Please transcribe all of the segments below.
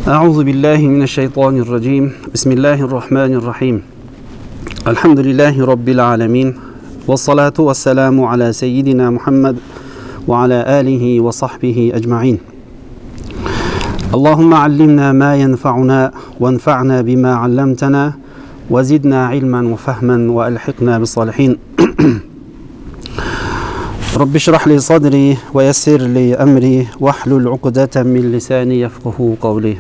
أعوذ بالله من الشيطان الرجيم بسم الله الرحمن الرحيم الحمد لله رب العالمين والصلاة والسلام على سيدنا محمد وعلى آله وصحبه أجمعين اللهم علمنا ما ينفعنا وانفعنا بما علمتنا وزدنا علما وفهما وألحقنا بالصالحين رب اشرح لي صدري ويسر لي أمري واحلل عقدة من لساني يفقه قولي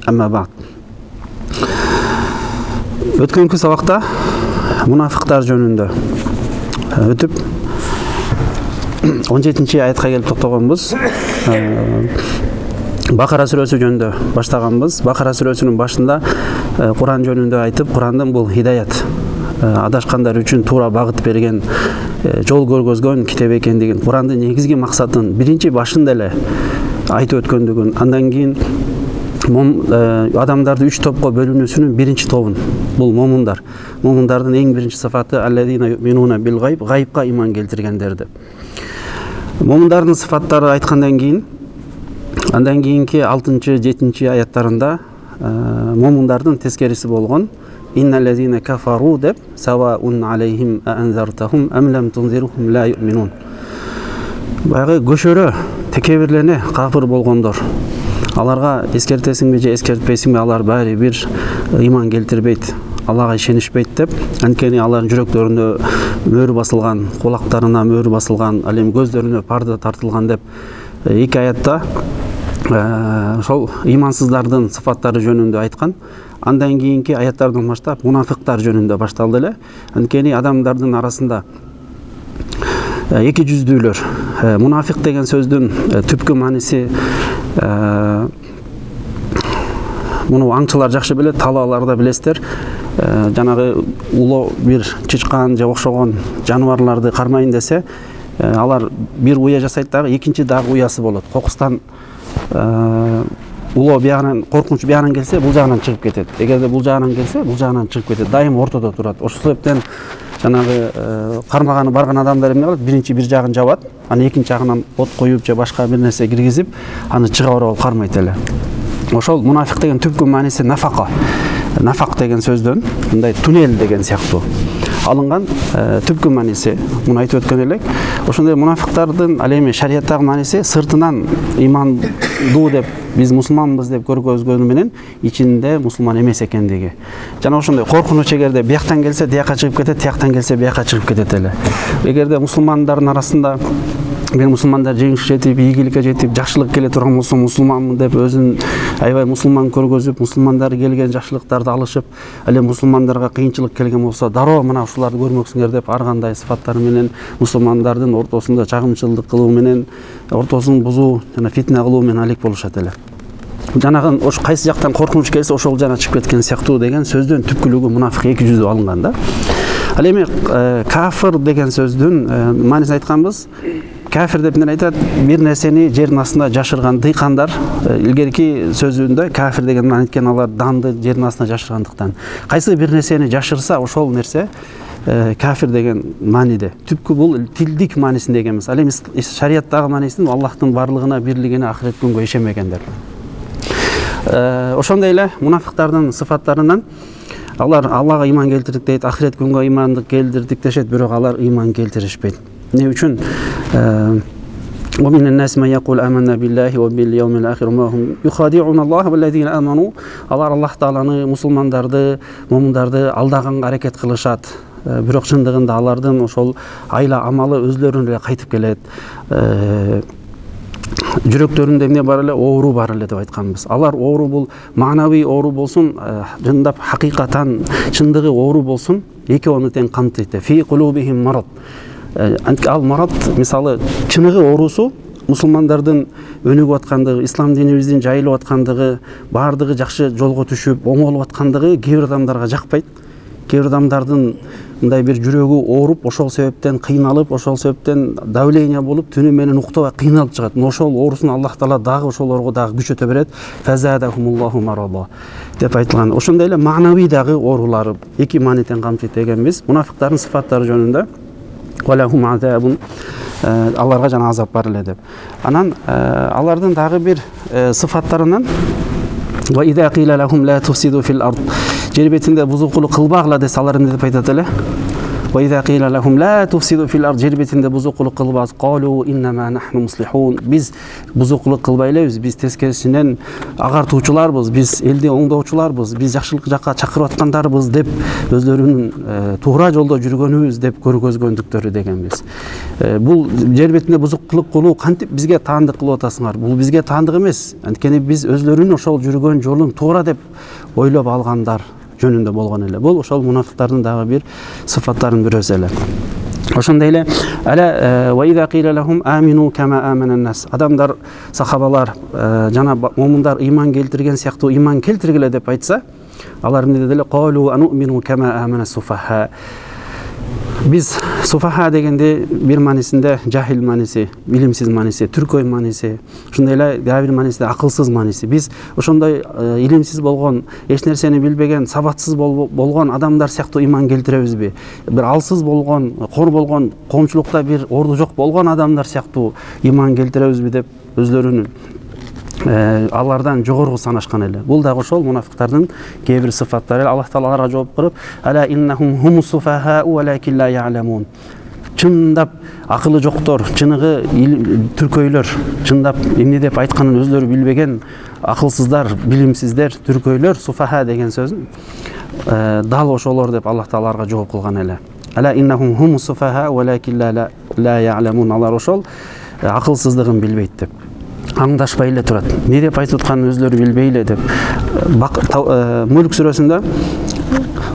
أما بعد. Өткөнкү сабакта мунафиктар жөнүндө өтүп 17-аятка келип токтогонбуз. Бакара сүрөсү жөнүндө баштаганбыз. Бакара сүрөсүнүн башында Куран жөнүндө айтып, Курандын бул хидаят, адашкандар үчүн туура багыт берген, жол көргөзгөн китеп экендигин, Курандын негизги максатын биринчи башында эле айтып өткөндүгүн, андан кийин адамдарды 3 топко бөлүнүүсүнүн биринчи тобун бул момундар. Момундардын эң биринчи сыфаты аллазина юминуна бил гайб, гайбка иман келтиргендерди. Момундардын сыфаттары айткандан кийин, андан кийинки 6-7 аяттарында момундардын тескериси болгон инналлазина кафару деп саваун алейхим анзартахум ам лам тунзирухум ла юминун. Баягы көшөрө текебирлене кафыр болгондор, аларга эскертесиңби же эскертпейсиңби, алар баары бир иман келтирбейт, Аллага ишенишпейт деп, анткени алардын жүрөктөрүндө мөөр басылган, кулактарына мөөр басылган, ал эми көздөрүнө парда тартылган деп эки аятта ошол имансыздардын сыфаттары жөнүндө айткан. Андан кийинки аяттардан баштап мунафиктар жөнүндө башталды эле. Анткени адамдардын арасында эки жүздүүлөр. Мунафик деген сөздүн түпкү мааниси муну аңчылар жакшы билет, талаалар да билесиздер. Жанагы улуу бир чычкан же окшогон жаныбарларды кармайын десе, алар бир уя жасайт дагы экинчи дагы уясы болот. Кокустан улоо биягынан, коркунуч биягынан келсе, бул жагынан чыгып кетет. Эгерде бул жагынан келсе, бул жагынан чыгып кетет. Дайым ортодо турат. Ошол себептен жанагы кармаганы барган адамдар эмне кылат? Биринчи бир жагын жабат, аны экинчи жагынан от коюп же башка бир нерсе киргизип, аны чыга бара алып кармайт эле. Ошол мунафик деген түпкү мааниси нафака. Нафак деген сөздөн мындай туннель деген сыяктуу алынган түпкү мааниси. Муну айтып өткөн элек. Ошондой мунафиктардын ал эми шариаттагы мааниси сыртынан имандуу деп, биз мусулманбыз деп көргөзгөнү менен ичинде мусулман эмес экендиги. Жана ошондой коркунуч, эгерде бияктан келсе тияка чыгып кетет, тияктан келсе бияка чыгып кетет эле. Эгерде мусулмандардын арасында бир мусулмандар жеңишке жетип, ийгиликке жетип, жакшылык келе турган болсо, мусулманмын деп өзүн аябай мусулман көргөзүп, мусулмандар келген жакшылыктарды алышып, ал эми мусулмандарга кыйынчылык келген болсо, дароо мына ушуларды көрмөксүңөр деп ар кандай сыфаттары менен мусулмандардын ортосунда чагымчылдык кылуу менен, ортосун бузуу жана фитна кылуу менен алек болушат эле. Жанагы ош кайсы жактан коркунуч келсе, ошол жана чыгып кеткен сыяктуу деген сөздөн түпкүлүгү мунафик эки жүздүү алынган да. Ал эми кафир деген сөздүн маанисин айтканбыз. Кафир деп эмне айтат? Бир нерсени жердин астында жашырган дыйкандар. Илгерки сөзүндө кафир деген маани айткен, алар данды жердин астына жашыргандыктан. Кайсы бир нерсени жашырса, ошол нерсе кафир деген мааниде. Түпкү бул тилдик маанисинде эмес. Ал эми шариаттагы маанисин Аллахтын барлыгына, бирлигине, ахирет күнгө ишенбегендер. Ошондой эле мунафиктардын сыфаттарынан алар Аллага иман келтирдик дейт, ахирет күнгө имандык келтирдик дешет, бирок алар иман келтиришпейт. Ne üçün? وَمِنَ النَّاسِ مَنْ يَقُولُ آمَنَّا بِاللَّهِ وَبِالْيَوْمِ الْآخِرِ وَمَا هُمْ يُخَادِعُونَ اللَّهَ وَالَّذِينَ آمَنُوا. Алар Аллах Тааланы, мусулмандарды, момундарды алдаганга аракет кылышат. Бирок чындыгында алардын ошол айла амалы өзлөрүнө эле кайтып келет. Жүрөктөрүндө эмне бар эле? Оору бар эле деп айтканбыз. Алар оору бул маанавий оору болсун, жындап хакыйкатан чындыгы оору болсун, экөөнү тең камтыйт. Фи кулубихим марад. Ал марат, мисалы, чыныгы оорусу мусулмандардын өнүгүп аткандыгы, ислам динибиздин жайылып аткандыгы, баардыгы жакшы жолго түшүп, оңолуп аткандыгы кээ бир адамдарга жакпайт. Кээ бир адамдардын мындай бир жүрөгү ооруп, ошол себептен кыйналып, ошол себептен давление болуп, түнү менен уктабай кыйналып чыгат. Ошол оорусун Аллах Таала дагы ошолорго дагы күчөтө берет. Фазадахумуллаху марада деп айтылган. Ошондой эле маанавий дагы оорулары эки маанитен камтыйт дегенбиз. Мунафиктардын сыфаттары жөнүндө Валахум азабун, аларга жана азап бар эле деп. Анан алардын дагы бир сыфаттарынан Wa idha qila lahum la tufsidu fil ard. Жер бетинде бузукулук кылбагыла десе алар эмне деп айтат эле? وإذا قيل لهم لا تفسدوا في الأرض жер бетинде бузукулук кылбаңыз قالوا إنما نحن مصلحون. Биз бузукулук кылбай элебиз, биз тескерисинен агартуучуларбыз, биз элди оңдоочуларбыз, биз жакшылык жакка чакырып аткандарбыз деп өзлөрүнүн туура жолдо жүргөнүбүз деп көргөзгөндүктөрү дегенбиз. Бул жер бетинде бузукулук кылуу кантип бизге таандык кылып атасыңар? Бул бизге таандык эмес. Анткени биз өзлөрүнүн ошол жүргөн жолун туура деп ойлоп алгандар жөнүндө болгон эле. Бул ошол мунафиктардын дагы бир сыфаттарынын бирөөсү эле. Ошондой эле ала ва иза кила лахум амину кама амана нас. Адамдар, сахабалар жана момундар ыйман келтирген сыяктуу ыйман келтиргиле деп айтса, алар эмне деди эле? Қалу анумину кама амана суфаха. Биз суфаха дегенде бир манисинде жахил маниси, билимсиз маниси, түркөй маниси, ошондой эле дагы бир манисинде акылсыз маниси. Биз ошондой илимсиз болгон, эч нерсени билбеген, сабатсыз болгон адамдар сыяктуу ыйман келтиребизби? Бир алсыз болгон, кор болгон, коомчулукта бир орду жок болгон адамдар сыяктуу ыйман келтиребизби деп өзлөрүнүн алардан жогору санашкан эле. Бул дагы ошол мунафиктардын кээ бир сыфаттары. Аллах Таала аларга жооп берип, ала иннахум хумус суфаха валакин ла я'ламун. Чындап акылы жоктор, чыныгы түркөйлөр, чындап эмне деп айтканын өзлөрү билбеген акылсыздар, билимсиздер, түркөйлөр суфаха деген сөзүн дал ошолор деп Аллах Таала аларга жооп кылган эле. Ала иннахум хумус суфаха валакин ла я'ламун. Алар ошол акылсыздыгын билбейт деп. Аңдашпай эле турат. Не деп айтып атканын өзлөрү билбей эле деп. Мүлк сүрөсүндө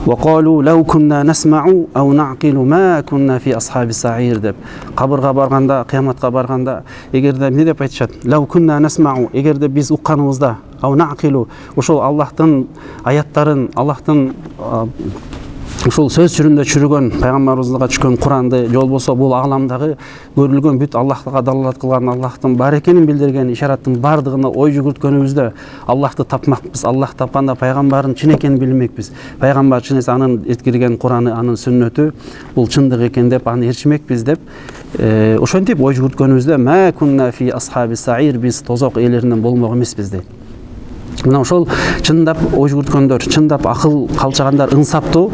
وقالوا لو كنا نسمع أو نعقل ما كنا في أصحاب السعير деп. Кабырга барганда, кыяматка барганда, эгерде эмне деп айтышат? Лау кунна насмау, эгерде биз укканыбызда, ау наакилу, ошол Аллахтын аяттарын, Аллахтын ушул сөз сүрүндө чүрүгөн пайгамбарыбызга түшкөн Куранды, жол болсо бул ааламдагы көрүлгөн бүт Аллахка далалат кылган, Аллахтын бар экенин билдирген ишараттын бардыгына ой жүгүрткөнүбүздө Аллахты тапмакпыз. Аллах тапканда пайгамбардын чын экенин билмекпиз. Пайгамбар чын эсе анын эткирген Кураны, анын сүннөтү бул чындык экен деп аны ээрчимекпиз деп ошентип ой жүгүрткөнүбүздө ма кунна фи асхаби саир, биз тозок ээлеринен болмок эмеспиз дейт. Мына ошол чындап ой жүгүрткөндөр, чындап акыл калчагандар ынсаптуу,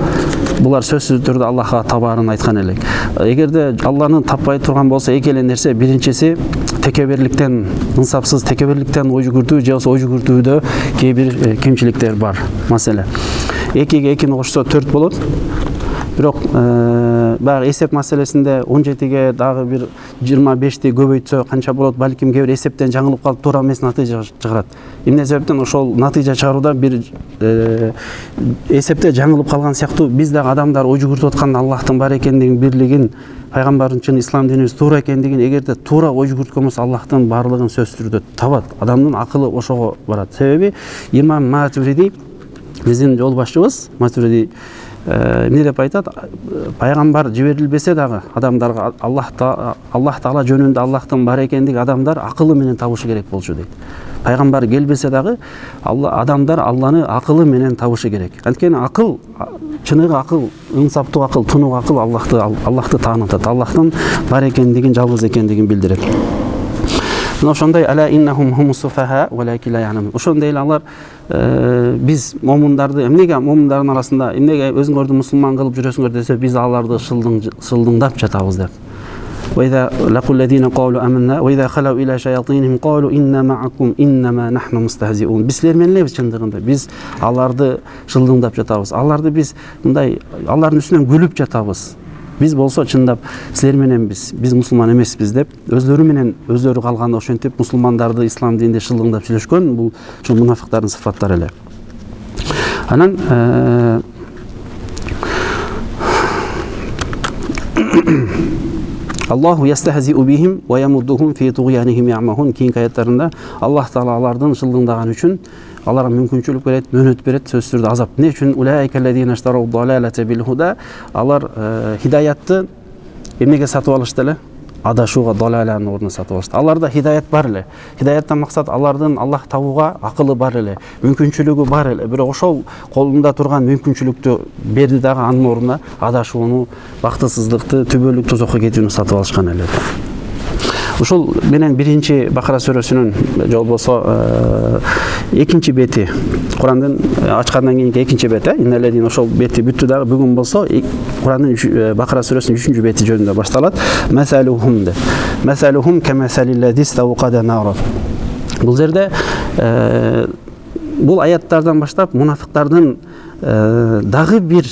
булар сөзсүз түрдө Аллахка табаарын айткан элек. Эгерде Алланы таппай турган болсо эки эле нерсе, биринчиси текеберликтен, ынсапсыз текеберликтен ой жүгүртүү, же болбосо ой жүгүртүүдө кээ бир кемчиликтер бар. Маселе экиге экини кошсо 4 болот. Бирок баягы эсеп маселесинде 17ге дагы бир 25ти көбөйтсө канча болот? Балким кээ бир эсептен жаңылып калып туура эмес натыйжа чыгарат. Эмне себептен ошол натыйжа чыгарууда бир эсепте жаңылып калган сыяктуу биз дагы адамдар ой жүгүртүп атканда Аллахтын бар экендигин, бирлигин, пайгамбардын чын ислам динибиз туура экендигин, эгерде туура ой жүгүрткөн болсо Аллахтын баардыгын сөзсүз түрдө табат. Адамдын акылы ошого барат. Себеби имам Матуриди, биздин жол башчыбыз Матуриди эмне деп айтат? Пайгамбар жиберилбесе дагы адамдарга Аллах Таала жөнүндө Аллахтын бар экендиги адамдар акылы менен табышы керек болчу дейт. Пайгамбар келбесе дагы адамдар Алланы акылы менен табышы керек. Анткени акыл, чыныгы акыл, ынсаптуу акыл, тунук акыл Аллахты таанытат, Аллахтын бар экендигин, жалгыз экендигин билдирет. Ошондой ала иннахум хумус суфаха валакин ла я'ламун. Ошондой эле алар биз момундарды эмнеге момундардын арасында эмнеге өзүңөрдү мусулман кылып жүрөсүңөр десе, биз аларды шылдыңдап жатабыз деп. وإذا لقوا الذين قالوا آمنا وإذا خلوا إلى شياطينهم قالوا إنا معكم إنما نحن مستهزئون. Bizler менен элебиз чындыгында. Биз аларды шылдыңдап жатабыз. Аларды биз мындай алардын үстүнөн күлүп жатабыз. Биз болсо чындап силер менен биз мусулман эмеспиз деп өзлөрү менен өзлөрү калганда ошентип мусулмандарды ислам дининде шылдыңдап сүйлөшкөн. Бул ушул мунафиктардын сыфаттары эле. Анан Аллаху ястахзиу бихим ва ямуддухум фи тугьянихим я'махун. Кийинки аяттарында Аллах Таала алардын шылдыңдаган үчүн аларга мүмкүнчүлүк берет, мөөнөт берет, сөзсүз түрдө азап. Эмне үчүн? Улайкаллазина иштарау далалата бил худа. Алар хидаятты эмнеге сатып алышты эле? Адашууга, далаланын ордуна сатып алышты. Аларда хидayat бар эле. Хидаяттан максат алардын Аллах табууга акылы бар эле, мүмкүнчүлүгү бар эле. Бирок ошол колунда турган мүмкүнчүлүктү берди дагы анын ордуна адашууну, бактысыздыкты, түбөлүк тозокко кетүүнү сатып алышкан эле. Ушул менен биринчи Бакара сүрөсүнүн же болбосо экинчи бети Курандын ачкандан кийинки экинчи бет иннеледин ошол бети бүттү дагы бүгүн болсо Курандын Бакара сүрөсүнүн 3-ncü бети жөнүндө башталат. Масалухум деп. Масалухум камасалиллази стауқада нара. Бул жерде бул аяттардан баштап мунафиктардын дагы бир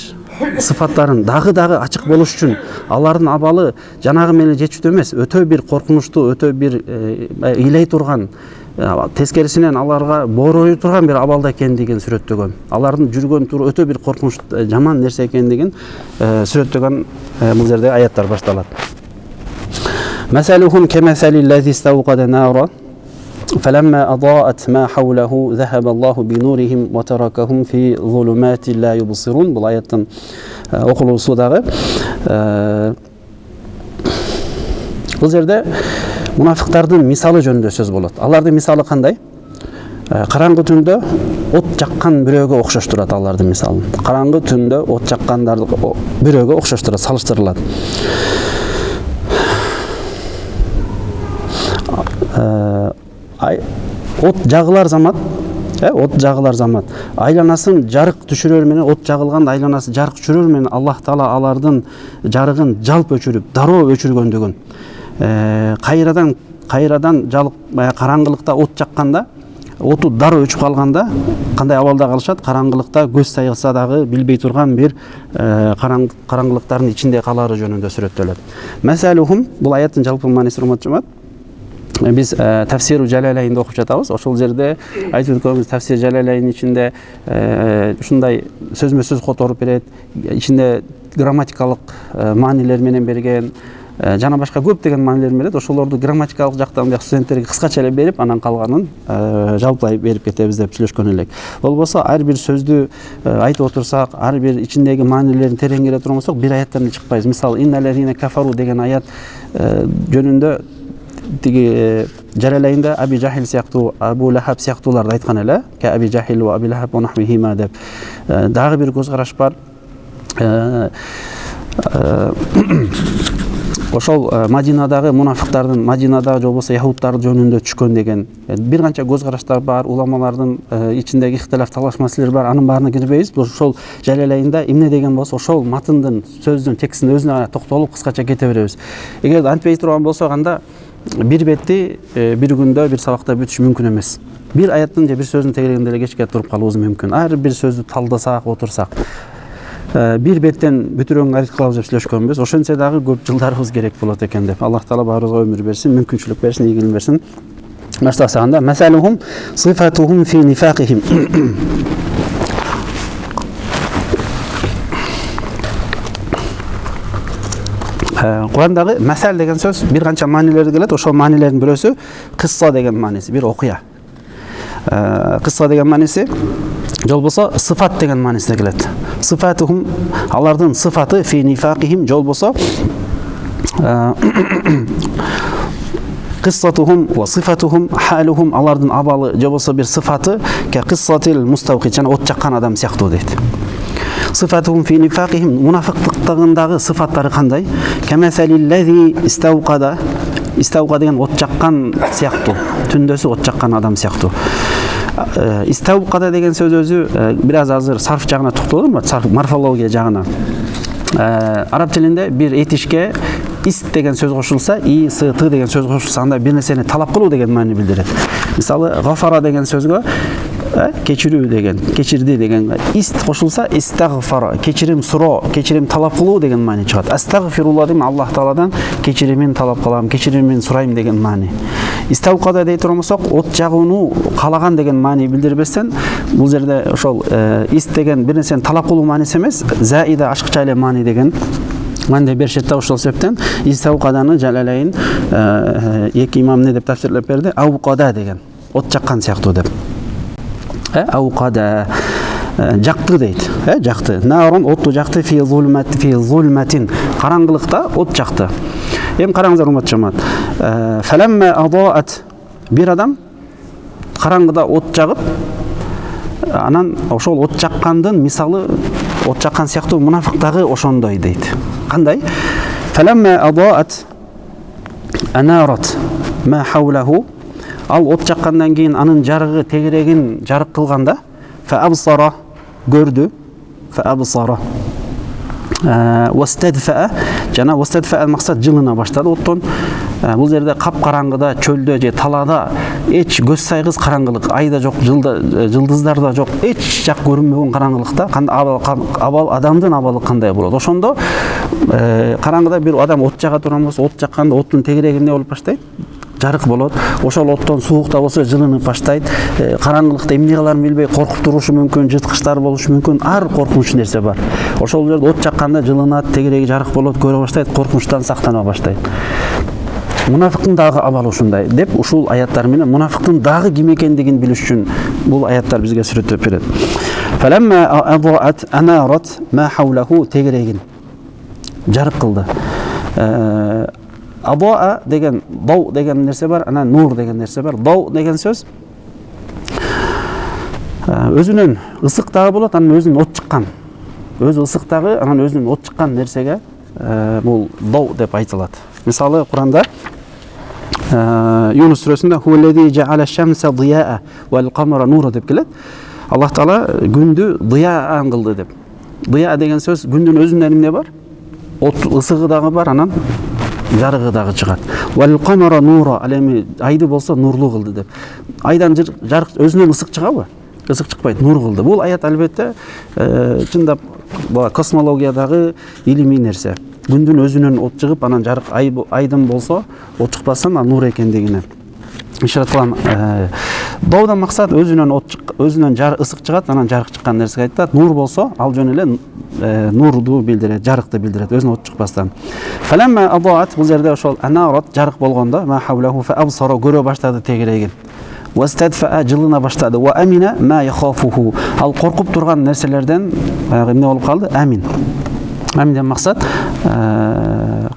сыфаттарын дагы ачык болуш үчүн алардын абалы жанагы менен жетиштүү эмес, өтө бир коркунучтуу, өтө бир ыйлай турган, тескерисинен аларга боорой турган бир абалда экендигин сүрөттөгөн. Алардын жүргөн туру өтө бир коркунуч жаман нерсе экендигин сүрөттөгөн бул жерде аяттар башталат. Масалухум камасалиллази стауқада нара فلما أضاءت ما حوله ذهب الله بنورهم وتركهم في ظلمات لا يبصرون. Бұл аяттың оқылуы дагы. Бұл жерде мунафиктардын мисалы жөнүндө сөз болот. Алардын мисалы кандай? Караңгы түндө от жаккан бирөөгө окшоштурат алардын мисалын. Караңгы түндө от жаккандарды бирөөгө окшоштурат, салыштырылат. От жагылар замат, айланасын жарык түшүрөр менен, от жагылганда айланасы жарык түшүрөр менен Аллах Таала алардын жарыгын жалп өчүрүп, дароо өчүргөндүгүн. Кайрадан жалык караңгылыкта от жакканда, оту дароо өчүп калганда кандай абалда калышат? Караңгылыкта көз сайылса дагы билбей турган бир караңгылыктардын ичинде калары жөнүндө сүрөттөлөт. Масалухум, бул аяттын жалпы мааниси урматтуу. Biz Tafsir-i Jalalayn'da okuyup жатабыз. Ошол жерде айтып өткөнбүз, Tafsir-i Jalalayn ичинде ушундай сөзмө-сөз которуп берет, ичинде грамматикалык маанилер менен берген, жана башка көптөгөн маанилер берет. Ошолорду грамматикалык жактан студенттерге кыскача эле берип, анан калганын жалпылай берип кетебиз деп сүйлөшкөн элек. Болбосо ар бир сөздү айтып отурсак, ар бир ичиндеги маанилерин тереңире турмасак, бир аяттан чыкпайбыз. Мисалы, инналарина кафару деген аят жөнүндө тиги Жалалайнда Аби Жахил сыяктуу, Абу Лахаб сыяктууларды айткан эле, ка Аби Жахил ва Аби Лахаб ва нахвихима деп. Дагы бир көз караш бар. Ошол Мадинадагы мунафиктардын, Мадинадагы же болбосо яһудтар жөнүндө түшкөн деген бир канча көз караштар бар, уламалардын ичиндеги ихтилаф талаш маселелер бар. Анын баарына кирбейбиз. Ошол Жалалайнда эмне деген болсо, ошол матындын, сөздүн текстин өзүнө токтолуп кыскача кете беребиз. Эгер антпей турган болсок, анда бир бетти бир күндө бир сабакта бүтүш мүмкүн эмес. Бир аяттын же бир сөздүн тегерегинде эле кечке туруп калуубуз мүмкүн. Ар бир сөздү талдасак, отурсак, бир беттен бүтүрөң арит кылабыз деп сүйлөшкөнбүз. Ошентсе дагы көп жылдарыбыз керек болот экен деп. Аллах Таала баарыбызга өмүр берсин, мүмкүнчүлүк берсин, ийгилик берсин. Баштасаганда масалухум сифатухум фи нифақихим. Курандагы масал деген сөз бир канча маанилерди келет. Ошол маанилердин бирөөсү кысса деген мааниси, бир окуя. Кысса деген мааниси же болбосо сыфат деген маанисине келет. Сыфатухум, алардын сыфаты фи нифақихим, же болбосо кыссатухум ва сыфатухум халухум, алардын абалы же болбосо бир сыфаты ка кыссатил мустауқид, жана от жаккан адам сыяктуу дейт. Сыфатухум фи нифақихим, мунафиктыктагындагы сыфаттары кандай? Камасалиллази истауқада, истауқа деген от жаккан сыяктуу, түндөсү от жаккан адам сыяктуу. Истауқада деген сөз өзү бир аз азыр сарф жагына токтолом, сарф морфология жагына. Араб тилинде бир этишке ист деген сөз кошулса, и с т деген сөз кошулса, анда бир нерсени талап кылуу деген маани билдирет. Мисалы, гафара деген сөзгө кечирүү деген, кечирди деген, ист кошулса, истагфара, кечирим суроо, кечирим талап кылуу деген маани чыгат. Астагфирулла дейм, Аллах Тааладан кечиримин талап кылам, кечиримин сурайм деген маани. Истауқада дей турмасак, от жагууну калаган деген маани билдирбестен, бул жерде ошол ист деген бир нерсени талап кылуу мааниси эмес, заида ашыкча эле маани деген мындай беришет да. Ошол себептен Истауқаданы Жалалайн эки имам эмне деп тафсирлеп берди? Ауқада деген, от жаккан сыяктуу деп. Ауқада жакты дейт, жакты. Нарун, отту жакты, фи зулматин, караңгылыкта от жакты. Эми караңыздар, урматтуу жамаат. Фаламма адаат, бир адам караңгыда от жагып, анан ошол от жаккандын мисалы, от жаккан сыяктуу мунафиктагы ошондой дейт. Кандай? Фаламма адаат анарат ма хаулаху, Ал от жаккандан кийин анын жарыгы тегерегин жарык кылганда фаабсара көрдү, фаабсара вастадфа жана вастадфа максат жылына баштады оттон. Бул жерде капкараңгыда, чөлдө же талаада эч көз сайгыс караңгылык, айда жок, жылдыздар да жок, эч жак көрүнбөгөн караңгылыкта абал адамдын абалы кандай болот? Ошондо караңгыда бир адам от жага турган болсо, от жакканда оттун тегереги эмне болуп баштайт? Жарык болот. Ошол оттон суук да болсо жылынып баштайт. Караңгылыкта эмне кыларын билбей коркуп турушу мүмкүн, жырткычтар болушу мүмкүн, ар коркунуч нерсе бар. Ошол жерде от жакканда жылынат, тегереги жарык болот, көрө баштайт, коркунучтан сактана баштайт. Мунафиктин дагы абалы ушундай деп ушул аяттар менен мунафиктин дагы ким экендигин билиш үчүн бул аяттар бизге сүрөттөп берет. Фаламма адаат анарат ма хавлаху тегерегин жарык кылды. Адаа деген дау деген нерсе бар, анан нур деген нерсе бар. Дау деген сөз өзүнөн ысык дагы болот, анан өзүнөн от чыккан. Өзү ысык дагы, анан өзүнөн от чыккан нерсеге бул дау деп айтылат. Мисалы Куранда Юнус сүрөсүндө хуллази жа'ала шамса дияа вал камара нура деп келет. Аллах Таала күндү дияан кылды деп. Дия деген сөз күндүн өзүнөн эмне бар? От ысыгы дагы бар, анан жарыгы дагы чыгат. Вал камара нура, ал эми айды болсо нурлуу кылды деп. Айдан жарык өзүнөн ысык чыгабы? Ысык чыкпайт, нур кылды. Бул аят албетте чындап космологиядагы илимий нерсе. Күндүн өзүнөн от чыгып, анан жарык айдын болсо от чыкпастан ал нур экендигине ишарат кылам. Даудан максат өзүнөн ысык чыгат, анан жарык чыккан нерсеге айтат. Нур болсо ал жөн эле нурду билдирет, жарыкты билдирет, өзүнөн от чыкпастан. Фаламма адаат бул жерде ошол анарат жарык болгондо ма хавлаху фаабсара көрө баштады тегерегин. Вастадфа жылына баштады. Ва амина ма яхафуху ал коркуп турган нерселерден эмне болуп калды? Амин. Аминден максат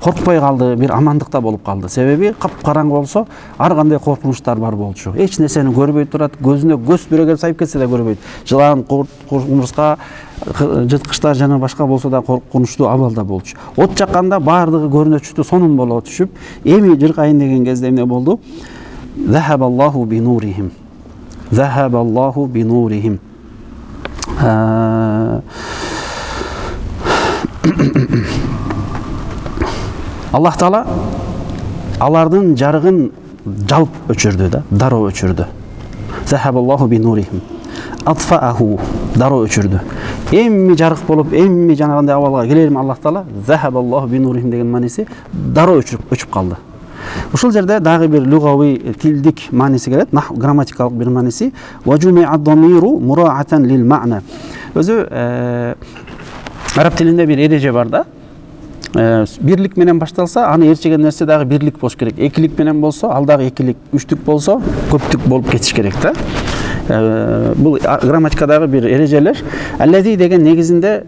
коркпой калды, бир амандыкта болуп калды. Себеби капкараңгы болсо ар кандай коркунучтар бар болчу. Эч нерсени көрбөй турат, көзүнө көз бүрөгө сайып кетсе да көрбөйт. Жылан, кумурска, жырткычтар жана башка болсо да коркунучтуу абалда болчу. От жакканда баардыгы көрүнө түштү, сонун боло түшүп, эми жыркайын деген кезде эмне болду? Захабаллаху бинурихим. Захабаллаху бинурихим. Аллах Таала алардын жарыгын жалп өчүрдү да, дароо өчүрдү. Захабаллаху бинурихим. Атфааху дароо өчүрдү. Эми жарык болуп, эми жанагындай абалга келерми Аллах Таала? Захабаллаху бинурихим деген мааниси дароо өчүп калды. Ушул жерде дагы бир лугавый тилдик мааниси келет, грамматикалык бир мааниси. Важуми'ад дамиру мураатан лил ма'на. Өзү араб тилинде бир эреже бар да. Бирлик менен башталса, аны ээрчеген нерсе дагы бирлик болуш керек. Экилик менен болсо, ал дагы экилик, үчтүк болсо, көптүк болуп кетиш керек да. Бул грамматикадагы бир эрежелер. Аллази деген негизинде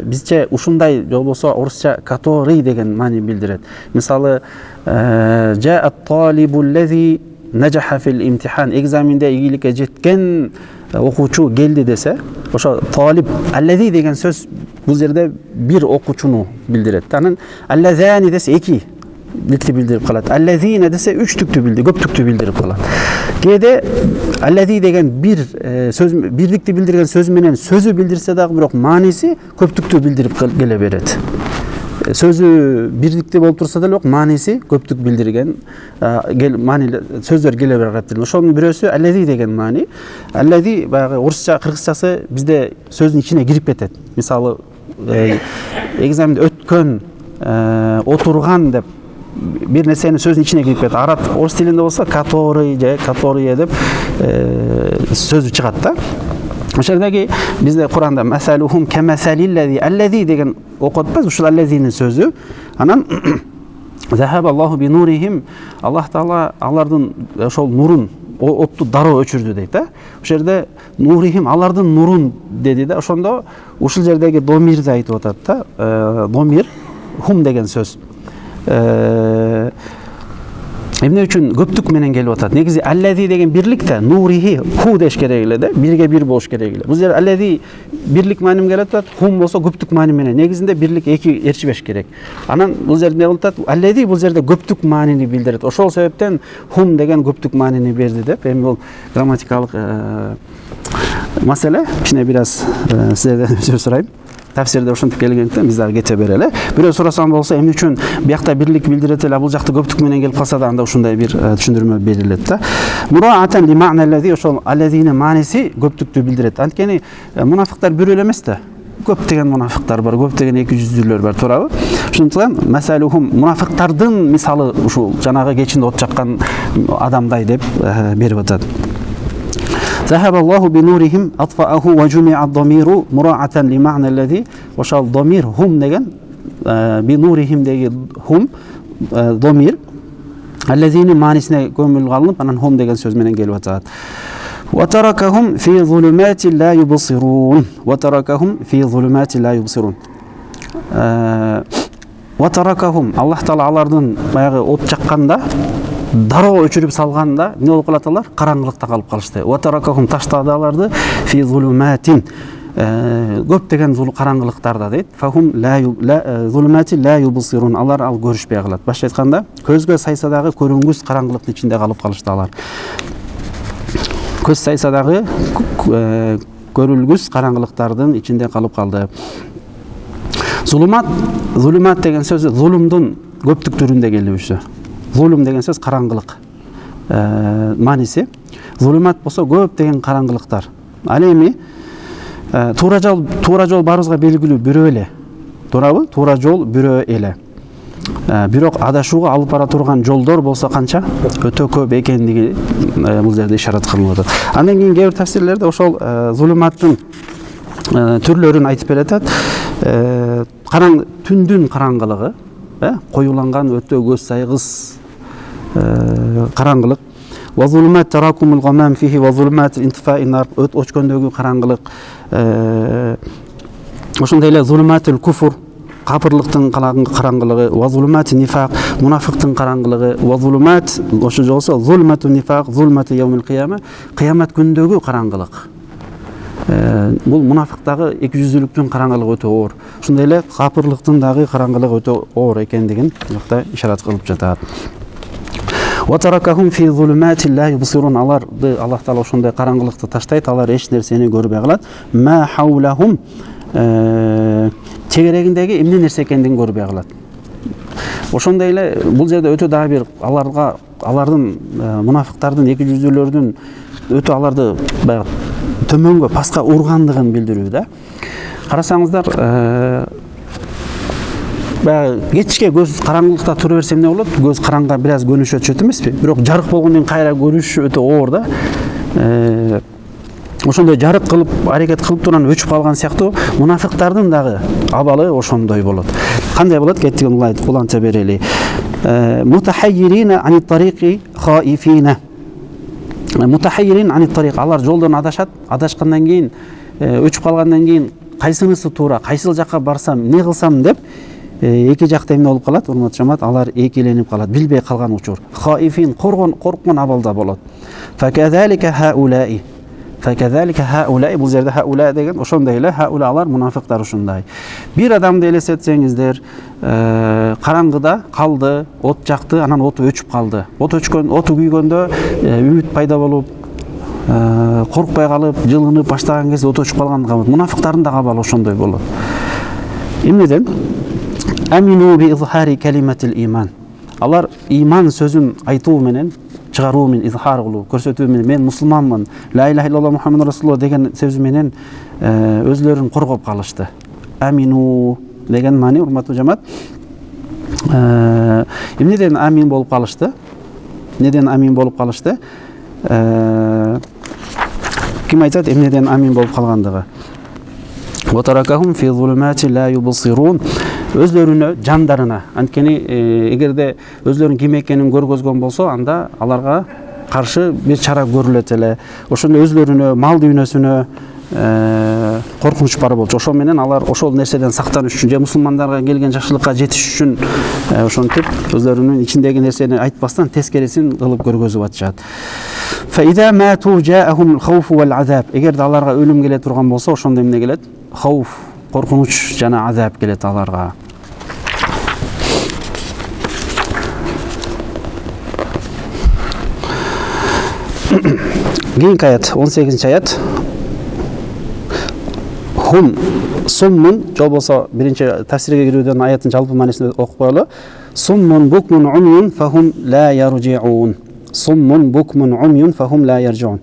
бизче ушундай, же болбосо орусча который деген маани билдирет. Мисалы, жаат талибу аллази najаха фил имтихан, экзаменде ийгиликке жеткен окуучу келди десе, ошо талиб аллази деген сөз бул жерде бир окуучуну билдирет. Анан аллазани десе эки дикти билдирип калат. Аллазина десе үчтүктү билдирип, көптүктү билдирип калат. Кээде аллази деген бир сөз, бирликти билдирген сөз менен сөзү билдирсе дагы бирок мааниси көптүктү билдирип келе берет. Сөзү бирликти болуп турса деле мааниси көптүк билдирген сөздөр келе берет. Ошонун бирөөсү аллази деген маани. Аллази баягы орусча, кыргызчасы бизде сөздүн ичине кирип кетет. Мисалы, экзаменде өткөн, отурган деп бир нерсени сөздүн ичине кирип кетет. Араб орус тилинде болсо который же которые деп сөзү чыгат да. Ошондоги бизде Куранда масалухум камасалиллази аллази деген окуп атпайбыз, ушул аллазинин сөзү. Анан захабаллаху бинурихим, Аллах Таала алардын ошол нурун, отту дароо өчүрдү дейт да. Ошол жерде нурихим алардын нурун деди да. Ошондо ушул жердеги домирди айтып атат да. Домир хум деген сөз. Эмне үчүн көптүк менен келип атат? Негизи аллази деген бирлик да, нурихи ху деш керек эле да, бирге бир болуш керек эле. Бул жер аллази бирлик мааним келип атат, хум болсо көптүк маани менен. Негизинде бирлик эки эрчибеш керек. Анан бул жерде эмне кылып атат? Аллази бул жерде көптүк маанини билдирет. Ошол себептен хум деген көптүк маанини берди деп. Эми бул грамматикалык маселе. Кичине бир аз сиздерден сөз сурайм. Тафсирде ошентип келгендиктен биз дагы кете берели. Бирөө сурасам болсо, эмне үчүн биякта бирлик билдирет эле, бул жакта көптүк менен келип калса да, анда ушундай бир түшүндүрмө берилет да. Мураатан ли ма'на аллази, ошол аллазинин мааниси көптүктү билдирет. Анткени мунафиктар бирөө эле эмес да. Көптөгөн мунафиктар бар, көптөгөн эки жүздүүлөр бар, туурабы? Ошондуктан масалухум мунафиктардын мисалы ушул жанагы кечинде от жаккан адамдай деп берип атат. ذهب الله بنورهم أطفأه وجمع الضمير مراعاة لمعنى الذي وشال ضمير هم دegen بنورهم دegi هم ضمير الذين معنисine көңүл алынып анан hum деген сөз менен келип атат. وتركهم في ظلمات لا يبصرون وتركهم في ظلمات لا يبصرون وتركهم Аллах Таала алардын баягы от жакканда дароо өчүрүп салганда эмне болуп калат алар? Караңгылыкта калып калышты. Ватаракахум таштады аларды фи зулуматин көптөгөн караңгылыктарда дейт. Фахум зулумати ла юбсирун, алар ал көрүшпөй калат. Башка айтканда, көзгө сайса дагы көрүнгүс караңгылыктын ичинде калып калышты алар. Көз сайса дагы көрүлгүс караңгылыктардын ичинде калып калды. Зулумат деген сөз зулумдун көптүк түрүндө келиши. Zulum деген сөз караңгылык мааниси. Зулумат болсо көп деген караңгылыктар. Ал эми туура жол барыбызга белгилүү бирөө эле. Туурабы? Туура жол бирөө эле. Бирок адашууга алып бара турган жолдор болсо канча? Өтө көп экендиги бул жерде ишарат кылынып атат. Андан кийин кээ бир тафсирлерде ошол зулуматтын түрлөрүн айтып берет. Түндүн караңгылыгы, коюланган өтө көз сайгыс караңгылык. Ва зулумат таракумул гамам фихи ва зулумат интифаин нар, өчкөндөгү караңгылык. Ошондой эле зулуматул куфр, капырлыктын караңгылыгы, ва зулумат нифак, мунафиктин караңгылыгы, ва зулумат ошо болсо зулматун нифак, зулмату яумил кыяма, кыямат күндөгү караңгылык. Бул мунафиктагы эки жүздүүлүктүн караңгылыгы өтө оор. Ошондой эле капырлыктын дагы караңгылыгы өтө оор экендигин жакта ишарат кылып жатат. Ва таракахум фи зулумати ла юбсирун, аларды Аллах Таала ошондой караңгылыкты таштайт, алар эч нерсени көрбөй калат. Ма хаулахум, чегерегиндеги эмне нерсе экендигин көрбөй калат. Ошондой эле бул жерде өтө дагы бир алардын мунафиктардын эки жүздүүлөрдүн өтө аларды баягы төмөнгө паска ургандыгын билдирүү да. Карасаңыздар, кечке көз караңгылыкта тура берсе эмне болот? Көз караңга бир аз көнүшөт өчөт эмеспи? Бирок жарык болгондон кийин кайра көрүш өтө оор да. Ошондой жарык кылып, аракет кылып турган өчүп калган сыяктуу мунафиктардын дагы абалы ошондой болот. Кандай болот? Кеттик уланча берели. Мутахайирина ани тариqi хаифина. Мутахайирин ани тариq, алар жолдон адашат, адашкандан кийин, өчүп калгандан кийин кайсынысы туура, кайсыл жакка барсам, эмне кылсам деп эки жакта эмне болуп калат? Урматтуу жамаат, алар экиленип калат, билбей калган учур. Хаифин, корккон абалда болот. Факазалика хаулаи. Факазалика хаулаи, бул жерде хаула деген ошондой эле, хаула алар мунафиктар ушундай. Бир адамды элестетсеңиздер, караңгыда калды, от жакты, анан оту өчүп калды. Оту күйгөндө үмүт пайда болуп, коркпой калып, жылынып баштаган кезде от өчүп калган мунафиктардын да абалы ошондой болот. Эмнеден? Амину би изхари калиматил иман. Алар иман сөзүн айтуу менен, чыгаруу менен, изхар кылуу, көрсөтүү менен, мен мусулманмын, ла ilaha illallah Muhammed Rasulullah деген сөзү менен өзлөрүн коргоп калышты. Амину деген маани, урматтуу жамаат, эмнеден амин болуп калышты? Неден амин болуп калышты? Ким айтат эмнеден амин болуп калгандыгы? Ва таракахум фи зулумати ла юбсирун. Өзлөрүнө, жандарына, анткени эгерде өзлөрүнүн ким экенин көргөзгөн болсо, анда аларга каршы бир чара көрүлөт эле. Ошондо өзлөрүнө, мал дүйнөсүнө, коркунуч бар болчу. Ошол менен алар ошол нерседен сактаныш үчүн же мусулмандарга келген жакшылыкка жетиш үчүн ошентип өзлөрүнүн ичиндеги нерсени айтпастан тескерисин кылып көргөзүп атышат. فإذا ماتوا جاءهم الخوف والعذاب. Эгерде аларга өлүм келе турган болсо, ошондо эмне келет? Хауф, коркунуч жана азап келет аларга. Кийинки аят, 18-аят. Hum summun, же болсо биринчи тафсирге кирүүдөн аяттын жалпы маанисин окуп коелу. Summun bukmun umyun fahum la yarji'un. Summun bukmun umyun fahum la yarji'un.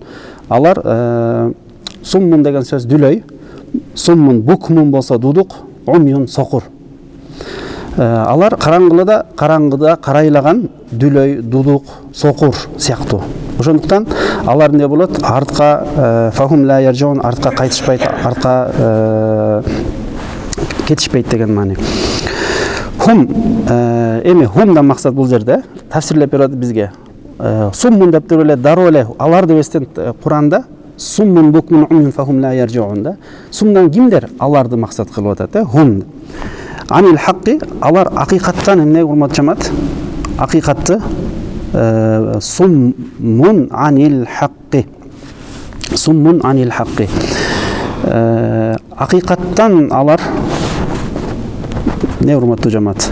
Алар summun деген сөз дүлөй, summun bukmun болсо дудук, umyun сокур. Алар караңгыда карайлаган дүлөй, дудук, сокур сыяктуу. Ошондуктан алар эмне болот? Артка фахум ла яржун, артка кайтышпайт, артка кетишпейт деген маани. Хум эми хумдан максат бул жерде тафсирлеп берет бизге. Суммун деп туруп эле дароо эле алар деп эстен Куранда суммун букмун уммун фахум ла яржун да. Сумдан кимдер? Аларды максат кылып атат, хум. Анил хакки, алар акыйкаттан эмне урмат жамат? Акыйкатты summun anil haqqi. Summun anil haqqi. Акыйкаттан алар не урматтуу жамаат?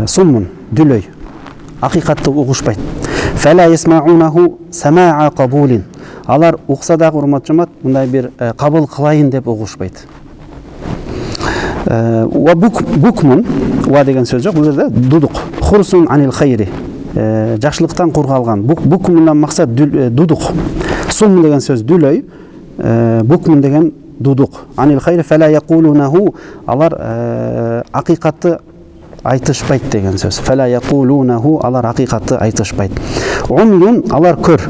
Summun, дүлөй. Акыйкатты угушпайт. Фала ясмаунаху самаа кабулин. Алар укса дагы урмат жамаат, мындай бир кабыл кылайын деп угушпайт. Ва букмун, ва деген сөз жок, бул жерде дудук. Хурсун анил хайри. Жакшылыктан кургалган. Букмундан максат дудук. Сум деген сөз дүлөй, букмун деген дудук. Анил хайри фала якулунаху, алар акыйкатты айтышпайт деген сөз. Фала якулунаху, алар акыйкатты айтышпайт. Умюн, алар көр.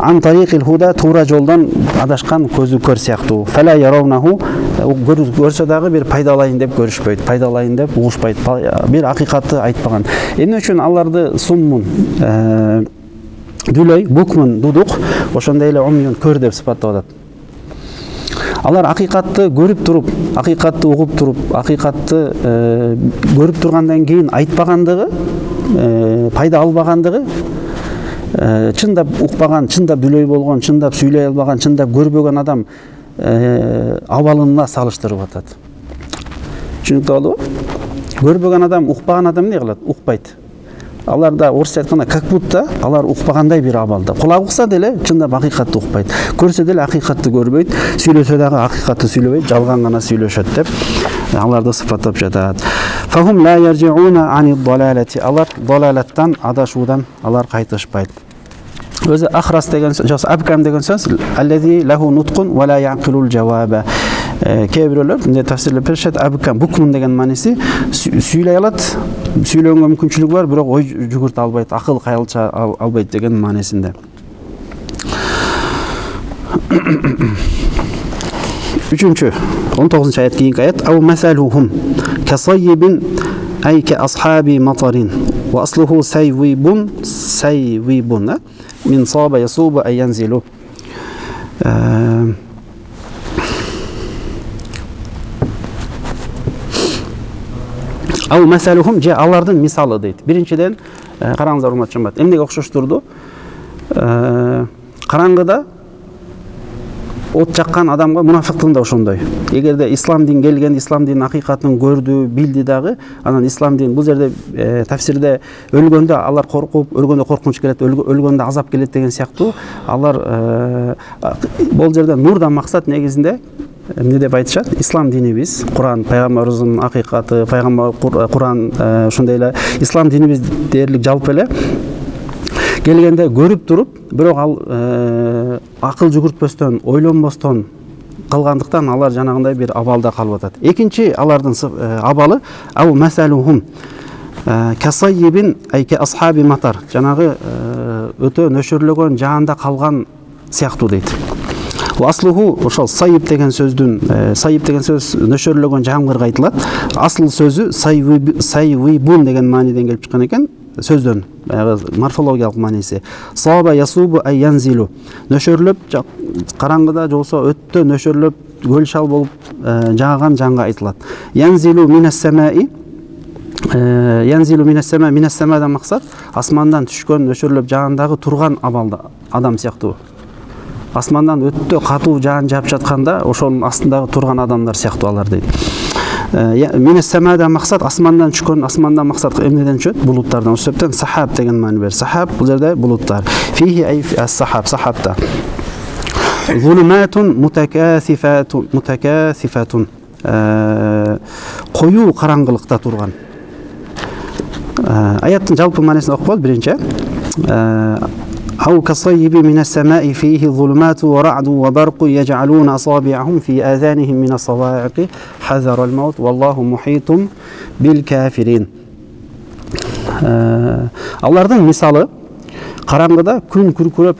Ан тарикил худа, туура жолдон адашкан көзү көр сыяктуу. Фала яраунаху, көрсө дагы бир пайдалайын деп көрүшпөйт, пайдалайын деп угушпайт, бир акыйкатты айтпаган. Эмне үчүн аларды суммун дүлөй, букмун дудук, ошондой эле умюн көр деп сыпаттап атат. Алар акыйкатты көрүп туруп, акыйкатты угуп туруп, акыйкатты көрүп тургандан кийин айтпагандыгы, пайда албагандыгы, чындап укпаган, чындап дүлөй болгон, чындап сүйлөй албаган, чындап көрбөгөн адам абалына салыштырып атат. Түшүнүктүү болобу? Көрбөгөн адам, укпаган адам эмне кылат? Укпайт. Аларда орысча айтканда как будто алар укпагандай бир абалда. Кулак укса деле чындап акыйкатты укпайт. Көрсө деле акыйкатты көрбөйт, сүйлөсө дагы акыйкатты сүйлөбөйт, жалган гана сүйлөшөт деп аларды сыпаттап жатат. Фахум ла яржиуна ани далалати. Алар далалаттан, адашуудан алар кайтышпайт. Өзү ахрас деген сөз, абкам деген сөз, аллази лаху нутқун ва ла яқилул жаваба. Кээ бирөөлөр мындай тафсирлеп беришет, абкам букмун деген мааниси сүйлөй алат, сүйлөгөнгө мүмкүнчүлүгү бар, бирок ой жүгүртө албайт, акыл кайылча албайт деген маанисинде. Үчүнчү, 19-аят кийинки аят. Ау масалухум касайибин ай ка асхаби матарин ва аслуху сайвибун min saba yasubu ay yanzilu. Ау масалухум, же алардын мисалы дейт. Биринчиден караңыздар урматтуу жамаат, эмнеге окшоштурду? Караңгыда от жаккан адамга мунафыктын да ошондой. Эгерде ислам дин келген, ислам динин акыйкатын көрдү, билди дагы, анан ислам дин бул жерде тафсирде өлгөндө алар коркуп, өлгөндө коркунуч келет, өлгөндө азап келет деген сыяктуу, алар бул жерде нурдан максат негизинде эмне деп айтышат? Ислам динибиз, Куран, пайгамбарыбыздын акыйкаты, пайгамбар Куран, ошондой эле ислам динибиз дээрлик жалпы эле келгенде көрүп туруп, бирок ал акыл жүгүртпөстөн, ойлонбостон калгандыктан алар жанагындай бир абалда калып атат. Экинчи алардын абалы ау масалухум касайибин айка асхаби матар, жанагы өтө нөшөрлөгөн жаанда калган сыяктуу дейт. Аслуху ошол сайып деген сөздүн, сайып деген сөз нөшөрлөгөн жамгырга айтылат. Асыл сөзү сайвибун деген мааниден келип чыккан экен. сөздөн морфологиялык мааниси. Саба ясубу ай янзилу. Нөшөрлөп, караңгыда же болсо өттө нөшөрлөп, көл шал болуп жааган жанга айтылат. Янзилу минас самаи. Янзилу минас сама, минас самадан максат асмандан түшкөн, нөшөрлөп жаагандагы турган абалда адам сыяктуу. Асмандан өттө катуу жаан жаап жатканда ошонун астындагы турган адамдар сыяктуу алар дейт. Минас самадан максат асмандан түшкөн, асмандан максат эмнеден түшөт? Булуттардан. Ошол себептен сахаб деген маани бер. Сахаб бул жерде булуттар. Фихи ай ас-сахаб, сахабта. Зулуматун мутакасифатун. Коюу караңгылыкта турган. Аяттын жалпы маанисин окуп болду биринчи. أو كصيب من السماء فيه ظلمات ورعد وبرق يجعلون أصابعهم في آذانهم من الصواعق حذر الموت والله محيط بالكافرين. Алардын мисалы караңгыда күн күркүрөп,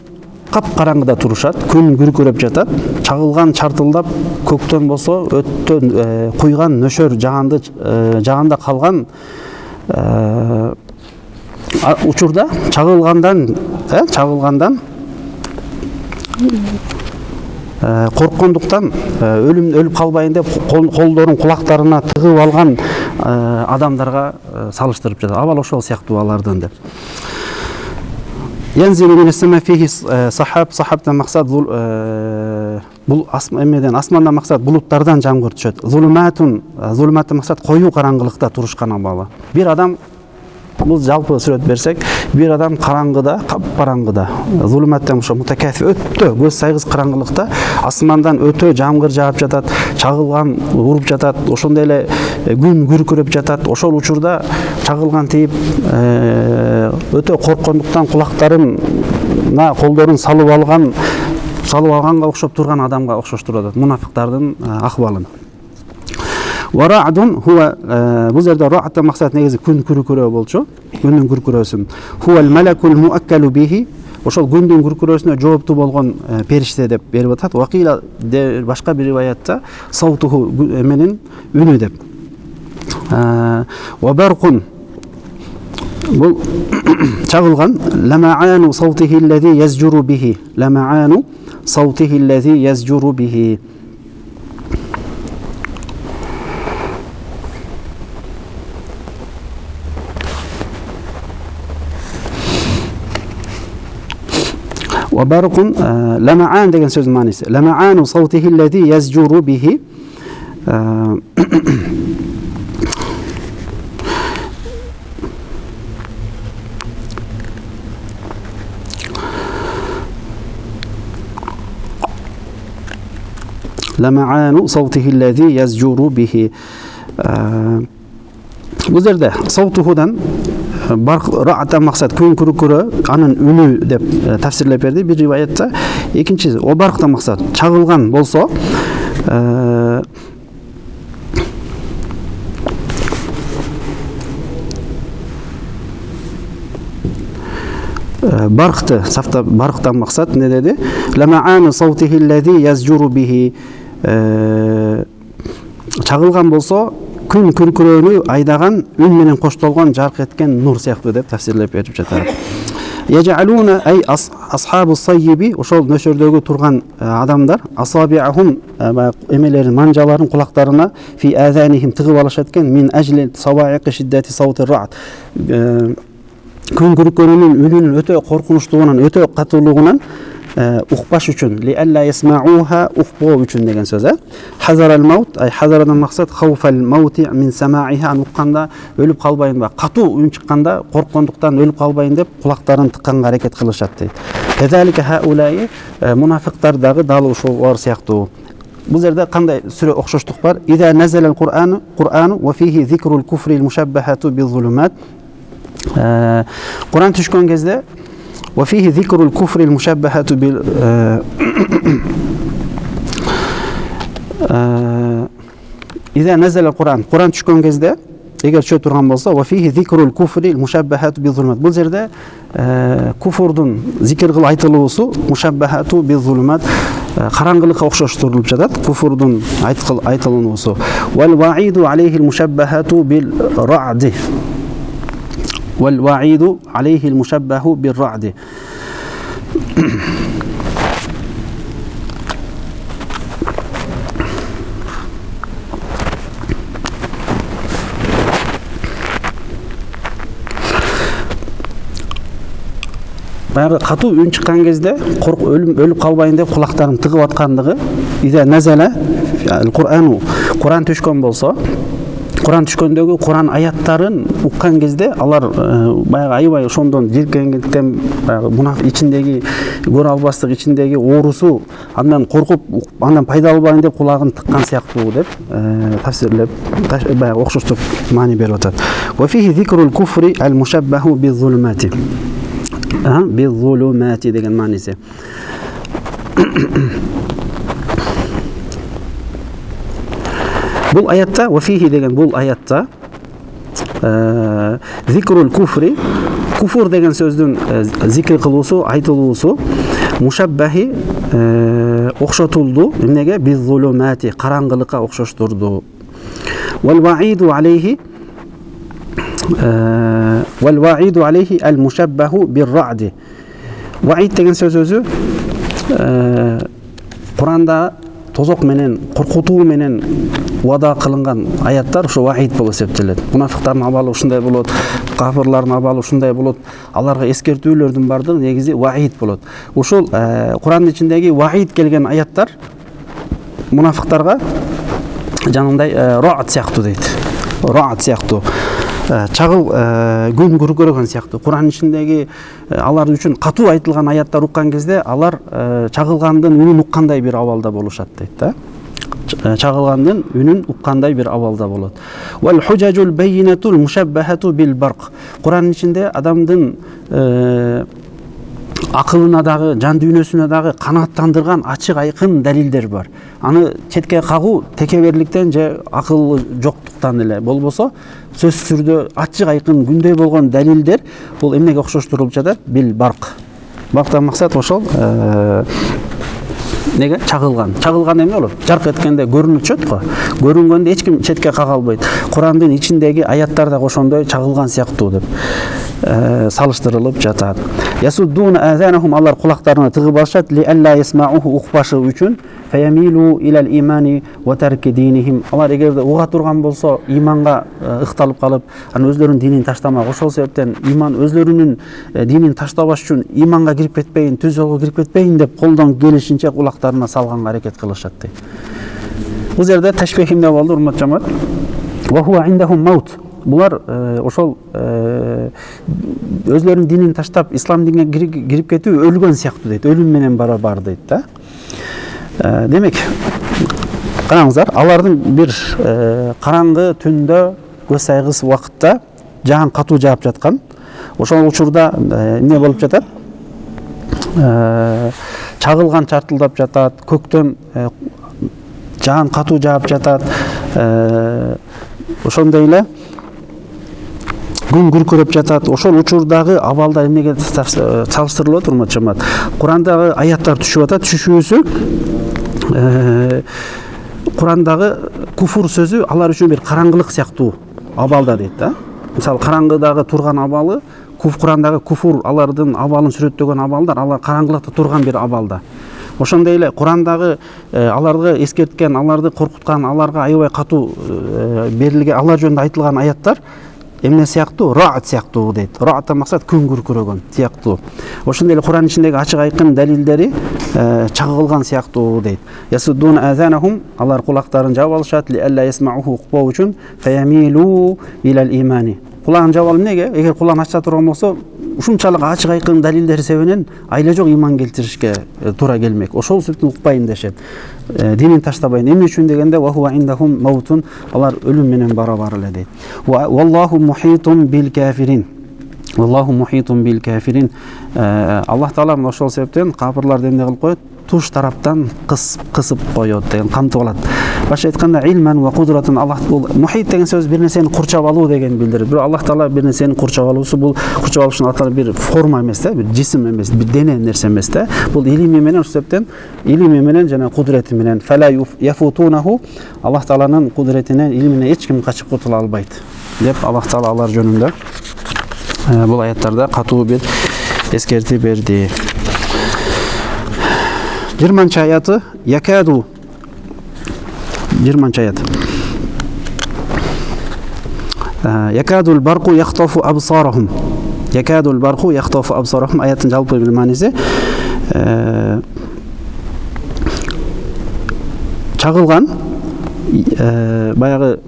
кап караңгыда турушат, күн күркүрөп жатат, чагылган чартылдап көктөн болсо өттөн куйган нөшөр жаганда калган учурда чагылгандан корккондуктан өлүп калбайын деп колдорун кулактарына тыгып алган адамдарга салыштырып жатат. Абал ошол сыяктуу алардын деп. Янзилу минас сама фихи сахаб, сахабтан максат бул эмеден асмандан максат булуттардан жамгыр түшөт. Зулуматтан максат коюу караңгылыкта турушкан абалы. Бир адам, бул жалпы сүрөт берсек, бир адам караңгыда, капкараңгыда, зулуматтан ошо мутакафи өтө көз сайгыс караңгылыкта асмандан өтө жамгыр жаап жатат, чагылган уруп жатат, ошондой эле күн күркүрөп жатат. Ошол учурда чагылган тийип өтө корккондуктан кулактарына колдорун салып алганга окшоп турган адамга окшоштурат. Мунафиктардын акыбалын. Варадун хуа бул жерде рааттан максат негизи күн күркүрөө болчу. Күндүн күркүрөөсүн. Хуал малакул муаккалу бихи. Ошол күндүн күркүрөөсүнө жооптуу болгон периште деп берип атат. Вакила башка бир риwayatта саутуху менин үнү деп. Ва баркун бул чагылган ламаану саутихи аллази yazjuru bihi. Ламаану саутихи аллази yazjuru bihi. وبرق لمعان деген сөздүн мааниси. لمعان صوته الذي يزجر به. لمعان صوته الذي يزجر به. Бул жерде саутухудан рааттан максат күн күркүрөө, анын үнү деп тафсирлеп берди бир риwayatта. Экинчиси о барктан максат чагылган болсо баркты, сафта барктан максат не деди? Ламаану саутихи аллази yazjuru bihi. Чагылган болсо күн күркүрөөнү айдаган, үн менен коштолгон, жарк эткен нур сыяктуу деп тафсирлеп берип жатат. Яжалуна ай асхабус сайиби, ошол нөшөрдөгү турган адамдар, асабиахум эмелерин, манжаларын кулактарына фи азанихим тыгып алышат экен, мин ажли саваиqi шиддати саути рад. Күн күркүрөөнүн үнүнүн өтө коркунучтугунан, өтө катуулугунан укпаш үчүн, ли алла ясмауха, укпоо үчүн деген сөз. Хазарал маут, ай хазарадан максат хауфал маути мин самаиха, укканда өлүп калбайын ба, катуу үн чыкканда корккондуктан өлүп калбайын деп кулактарын тыкканга аракет кылышат дейт. Казалика хаулай мунафиктар дагы дал ушулар сыяктуу. Бул жерде кандай сүрө окшоштук бар? Ида назалал Кур'ану ва фихи зикрул куфри мушаббахату bizulumat. Кур'ан түшкөн кезде وفيه ذكر الكفر المشبهة إذا نزل القرآن түшкөн кезде эгер түшө турган болсо وفيه ذكر الكفر المشبهة بالظلمات. Бул жерде куфурдун зикир кылып айтылуусу мушаббахату bizulumat караңгылыкка окшоштурулуп жатат. Куфурдун айтылуусу. Wal wa'idu alayhi al mushabbahatu bil ra'd. Vel va'idu aleyhil muşebbehu bir ra'di. Баягы катуу үн чыккан кезде өлүп калбайын деп кулактарын тыгып аткандыгы иде назала Куран түшкөн болсо, Куран түшкөндөгү Куран аяттарын уккан кезде алар баягы аябай ошондон жиркенгенден баягы мунафик ичиндеги көрө албастык ичиндеги оорусу андан коркуп андан пайда албайын деп кулагын тыккан сыяктуу деп тафсирлеп баягы окшоштук маани берип атат. Ва фихи зикрул куфри ал мушаббаху биз-зулумати. Биз-зулумати деген мааниси. Бул аятта, вафихи деген бул аятта зикрул куфри, куфур деген сөздүн зикр кылуусу, айтылуусу, мушаббахи окшотулду, эмнеге? Биз-зулумати, караңгылыкка окшоштурду. Вал ваиду алейхи ал-мушаббаху bir-ra'di. Ваид деген сөз өзү Куранда тозок менен, коркутуу менен вада кылынган аяттар ошо ваид болуп эсептелет. Мунафиктардын абалы ушундай болот, кафирлардын абалы ушундай болот. Аларга эскертүүлөрдүн бардыгы негизи ваид болот. Ушул Курандын ичиндеги ваид келген аяттар мунафиктарга жанагындай раат сыяктуу дейт. Раат сыяктуу. Чагыл күн күркөрөгөн сыяктуу. Куран ичиндеги алар үчүн катуу айтылган аяттар уккан кезде алар чагылгандын үнүн уккандай бир абалда болушат дейт да. Чагылгандын үнүн уккандай бир абалда болот. Вал хужажул байинатул мушаббахату бил барq. Куран ичинде адамдын акылына дагы, жан дүйнөсүнө дагы канааттандырган ачык айкын далилдер бар. Аны четке кагуу текеберликтен же акыл жоктуктан эле болбосо, сөзсүз түрдө ачык айкын күндөй болгон далилдер бул эмнеге окшоштурулуп жатат? Бил барq. Барктан максат ошол неге чагылган. Чагылган эмне болот? Жарк эткенде көрүнүп чөт го. Көрүнгөндө эч ким четке кага албайт. Курандын ичиндеги аяттар да ошондой чагылган сыяктуу деп салыштырылып жатат. Ясуддуна азанахум, алар кулактарына тыгып алышат, ли алла ясмауху, укпашы үчүн, фаямилу илал имани ва тарки динихим. Алар эгерде уга турган болсо, иманга ыкталып калып, аны өзлөрүнүн динин таштамак. Ошол себептен иман өзлөрүнүн динин таштабаш үчүн иманга кирип кетпейин, түз жолго кирип кетпейин деп колдон келишинче кулактарына салганга аракет кылышат дейт. Бул жерде ташбих эмне болду, урматтуу жамаат? Ва хуа индахум маут. Булар ошол өзлөрүнүн динин таштап ислам динине кирип кетүү өлгөн сыяктуу дейт. Өлүм менен барабар дейт да. Демек, караңыздар, алардын бир караңгы түндө көз сайгыс убакытта жаан катуу жаап жаткан. Ошол учурда эмне болуп жатат? Чагылган чартылдап жатат, көктөн жаан катуу жаап жатат. Ошондой эле күн күркөрөп жатат. Ошол учурдагы абалда эмнеге салыштырылып атат, урматтуу жамаат? Курандагы аяттар түшүп атат. Түшүүсү Курандагы куфур сөзү алар үчүн бир караңгылык сыяктуу абалда дейт да. Мисалы, караңгыдагы турган абалы, Курандагы куфур алардын абалын сүрөттөгөн абалдар, алар караңгылыкта турган бир абалда. Ошондой эле Курандагы аларды эскерткен, аларды коркуткан, аларга аябай катуу берилген, алар жөнүндө айтылган аяттар эмне сыяктуу? Раат сыяктуу дейт. Рааттан максат күн күркөрөгөн сыяктуу. Ошондой эле Куран ичиндеги ачык айкын далилдери чагылган сыяктуу дейт. Ясуддун азанахум, алар кулактарын жаап алышат, ли алла ясмауху, укпоо үчүн, фаямилу илал имани. Кулагын жаап алып эмнеге? Эгер кулагын ача турган болсо, ушунчалык ачык айкын далилдери себебинен айла жок иман келтиришке туура келмек. Ошол себептен укпайын дешет. Динин таштабайын. Эмне үчүн дегенде ва хуа индахум маутун, алар өлүм менен барабар эле дейт. Валлаху мухитун бил кафирин. Валлаху мухитун бил кафирин. Аллах таала ошол себептен кафирларды эмне кылып коет? Туш тараптан кысып коет деген, камтып алат. Башка айтканда илман ва кудратын, Аллах бул мухит деген сөз бир нерсени курчап алуу деген билдирет. Бирок Аллах таала бир нерсени курчап алуусу, бул курчап алуушун атары бир форма эмес да, бир жисим эмес, бир дене нерсе эмес да. Бул илими менен, ошол себептен илими менен жана кудрети менен фала яфутунаху, Аллах тааланын кудретинен, илимине эч ким качып кутула албайт деп Аллах таала алар жөнүндө Бул аяттарда катуу бир эскерти берди. 20 аяты якаду 20 аят. Якадул барқу яхтафу абсарахум. Якадул барқу яхтафу абсарахум аяттын жалпы бир мааниси чагылган баягы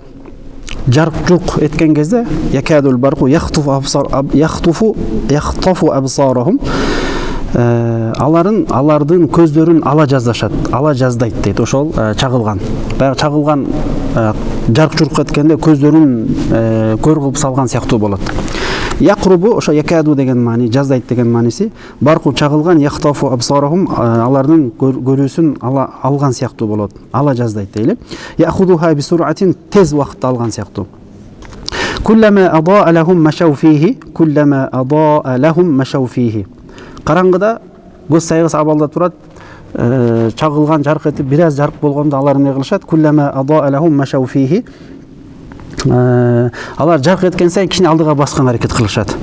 жарык жук эткен кезде якадул барқу яхтафу абсарахум алардын көздөрүн ала жаздайт дейт. Ошол чагылган. Баягы чагылган жарык журук эткенде көздөрүн көр кылып салган сыяктуу болот. Якрубу ошо якаду деген маани, жаздайт деген мааниси. Барку чагылган яхтафу абсарахум алардын көрүүсүн алган сыяктуу болот. Ала жаздайт дейли. Яхудуха бисур'атин тез убакытта алган сыяктуу. Куллама аdaa lahum mashaw fihi, куллама adaa lahum mashaw fihi. Караңгыда көз сайгыс абалда турат, чагылган жарык этип бир аз жарык болгондо алар эмне кылышат? Куллама adaa lahum mashaw fihi. Алар жарык эткен сайын кичине алдыга баскан аракет кылышат.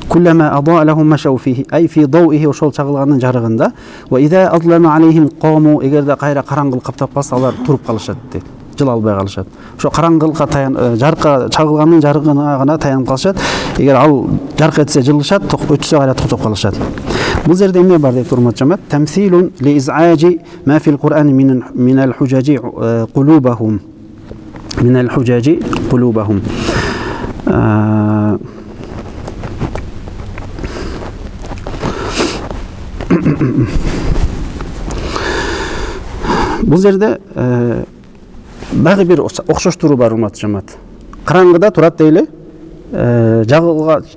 Куллама adaa lahum mashaw fihi, ай фи дауихи ошол чагылгандын жарыгында. Ва иза адлама алейхим qawmu, эгерде кайра караңгылык каптап калса алар туруп калышат дейт. Жыла албай калышат. Ошо караңгылыкка жарыкка чагылгандын жарыгына гана таянып калышат. Эгер ал жарык этсе жылышат, өтсө кайра токтоп калышат. Бул жерде эмне бар деп урматчамат? Тамсилун ли из'ажи ма фил Qur'ани min al-hujaji qulubahum. Min al-hujaji qulubahum. Бул жерде бағы бир окшоштуруу бар урматчамат. Караңгыда турат дейли,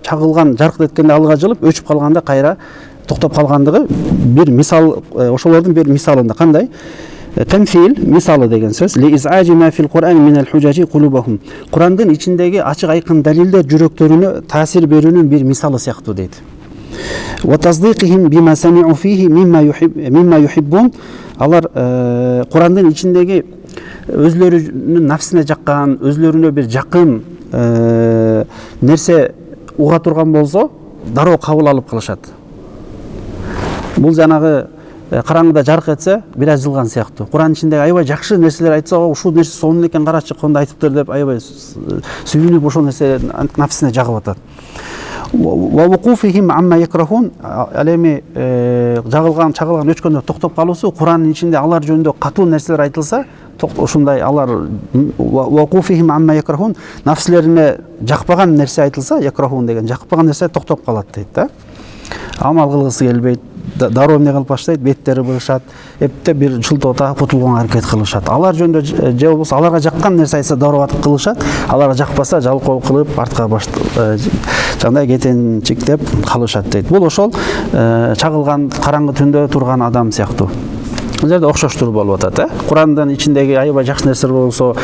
чагылган жарык эткенде алга жылып, өчүп калганда кайра токтоп калгандыгы бир мисал, ошолордун бир мисалында. Кандай? Тамсил мисалы деген сөз. Ли из'ажи ма фил Qur'ани min al-hujaji qulubahum. Курандын ичиндеги ачык айкын далилдер жүрөктөрүнө таасир берүүнүн бир мисалы сыяктуу дейт. Ва таздиqihim bima sami'u fihi mimma yuhibbun. Алар Курандын ичиндеги өзлөрүнүн нафсине жаккан, өзлөрүнө бир жакын нерсе уга турган болсо, дароо кабыл алып калышат. Бул жанагы караңгыда жарык этсе, бир аз жылган сыяктуу. Куран ичиндеги аябай жакшы нерселер айтса, ушул нерсе сонун экен, карачы конда айтыптыр деп аябай сүйүнүп ошол нерсе нафсине жагып атат. Ва вукуфихим амма якрахун, алеми чагылган өчкөндө токтоп калуусу, Курандын ичинде алар жөнүндө катуу нерселер айтылса, ушундай алар вукуфихим амма якрахун, нафслерине жакпаган нерсе айтылса, якрахун деген жакпаган нерсе токтоп калат дейт да. Амал кылгысы келбейт, дароо эмне кылып баштайт, беттери бурушат, эпте бир чултота потулган аракет кылышат. Алар жөнүндө же болбосо аларга жаккан нерсе айтса дароо кылышат, аларга жакпаса жалкоо кылып артка жандай кетенчиктеп калышат дейт. Бул ошол чагылган караңгы түндө турган адам сыяктуу. Бул жерде окшоштур болуп атат, Курандын ичиндеги аябай жакшы нерселер болсо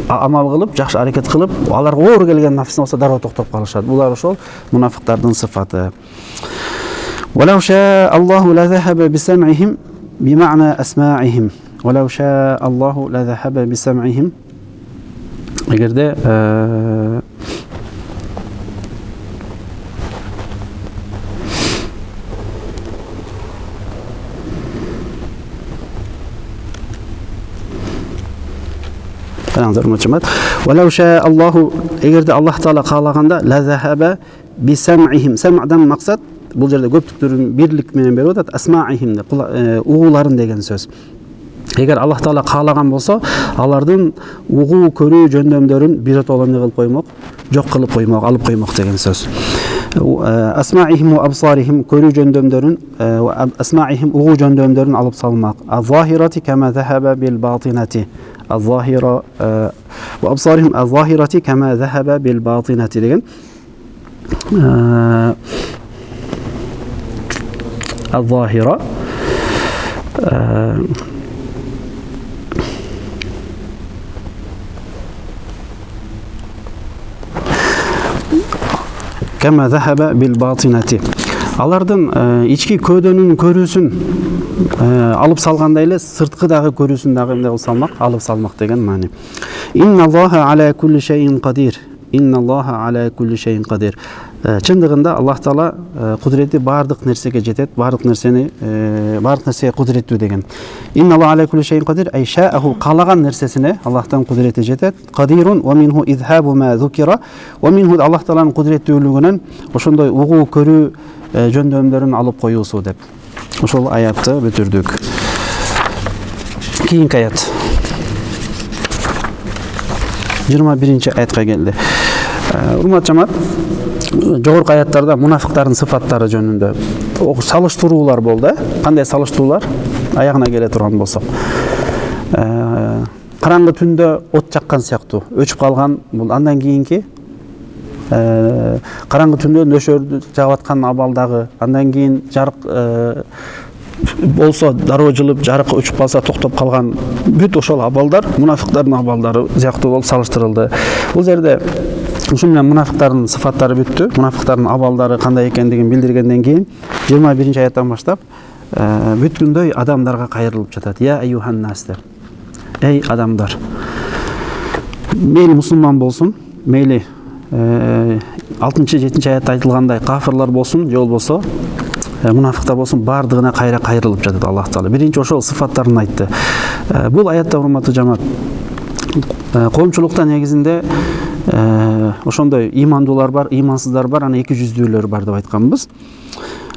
амал кылып, жакшы аракет кылып, аларга оор келген нафсин болсо дароо токтоп калышат. Булар ошол мунафиктардын сыфаты. ولو شاء الله لذهب بسمعهم بمعنى أسماعهم. ولو شاء الله لذهب بسمعهم. эгерде ولو شاء الله, эгерде Аллах Таала каалаганда, لذهب بسمعهم. Сам'дан максат бул жерде көптүктөрүн бирлик менен берип атат. Асмаихим угууларын деген сөз. Эгер Аллах Таала каалаган болсо, алардын угуу көрүү жөндөмдөрүн биротоло эмне кылып коймок, жок кылып коймок, алып коймок деген сөз. Асмаихим ва абсарихим көрүү жөндөмдөрүн, асмаихим угуу жөндөмдөрүн алып салмак. Az-zahirati kama zahaba bil batinati. Az-zahira ва абсарихим az-zahirati kama zahaba bil batinati деген. الظاهرة كما ذهب بالباطنة. Алардын ички көдөнүн көрүүсүн алып салгандай эле сырткы дагы көрүүсүн дагы эмне кылып салмак, алып салмак деген маани. Инналлаха аля кулли шейин кадир. Инналлаха аля кулли шейин кадир. Чындыгында Аллах Таала кудурети бардык нерсеге жетет, бардык нерсеге кудуреттүү деген. Инналлаху аля кулли шейин кадир, ай шааху, каалаган нерсесине Аллахтан кудурети жетет. Кадирун ва минху изхабу ма зукира, ва минху Аллах Тааланын кудуреттүүлүгүнөн ошондой угуу көрүү жөндөмдөрүн алып коюусу деп. Ошол аятты бүтүрдүк. Кийинки аят. 21-аятка келди. Урматтуу жамаат, жогорку аяттарда мунафиктардын сыфаттары жөнүндө салыштыруулар болду. Кандай салыштыруулар? Аягына келе турган болсок. Караңгы түндө от жаккан сыяктуу өчүп калган бул андан кийинки караңгы түндө нөшөрдү жагып аткан абалдагы, андан кийин жарык болсо дароо жылып жарык өчүп калса токтоп калган бүт ошол абалдар мунафиктардын абалдары сыяктуу болуп салыштырылды. Бул жерде ушул менен мунафиктардын сыфаттары бүттү. Мунафиктардын абалдары кандай экендигин билдиргенден кийин 21-аяттан баштап бүткүндөй адамдарга кайрылып жатат. Я айюханнас деп. Эй адамдар. Мейли мусулман болсун, мейли 6-7 аятта айтылгандай кафирлар болсун, же болбосо мунафиктар болсун, бардыгына кайрылып жатат Аллах Таала. Биринчи ошол сыфаттарын айтты. Бул аятта урматтуу жамаат, коомчулукта негизинде ошондой имандуулар бар, имансыздар бар, анан эки жүздүүлөр бар деп айтканбыз.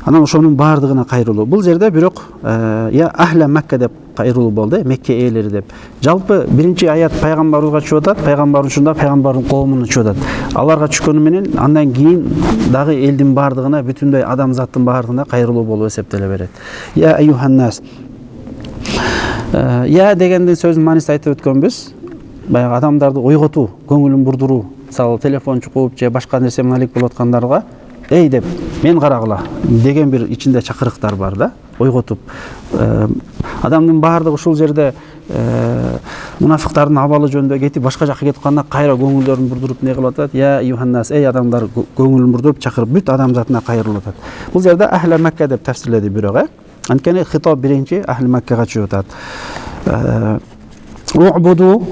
Анан ошонун бардыгына кайрылуу. Бул жерде бирок я ахла Макка деп кайрылуу болду, Мекке ээлери деп. Жалпы биринчи аят пайгамбарыбызга түшүп атат, пайгамбардын ушунда пайгамбардын коомуна түшүп атат. Аларга түшкөнү менен андан кийин дагы элдин бардыгына, бүтүндөй адамзаттын бардыгына кайрылуу болуп эсептеле берет. Я айюханнас. Я дегендин сөзүнүн мааниси айтып өткөнбүз. Баягы адамдарды ойготуу, көңүлүн бурдуруу, мисалы телефон чукуп же башка нерсе менен алек болуп аткандарга эй деп мен карагыла деген бир ичинде чакырыктар бар да, ойготуп. Адамдын баардыгы ушул жерде мунафиктардын абалы жөнүндө кетип башка жакка кетип атканда кайра көңүлдөрүн бурдуруп не кылып атат? Я юханнас, эй адамдар, көңүлүн бурдуруп чакырып бүт адамзатына кайрылып атат. Бул жерде ахла Макка деп тафсирледи бирок, анткени хитоб биринчи ахли Маккага түшүп атат. У'буду,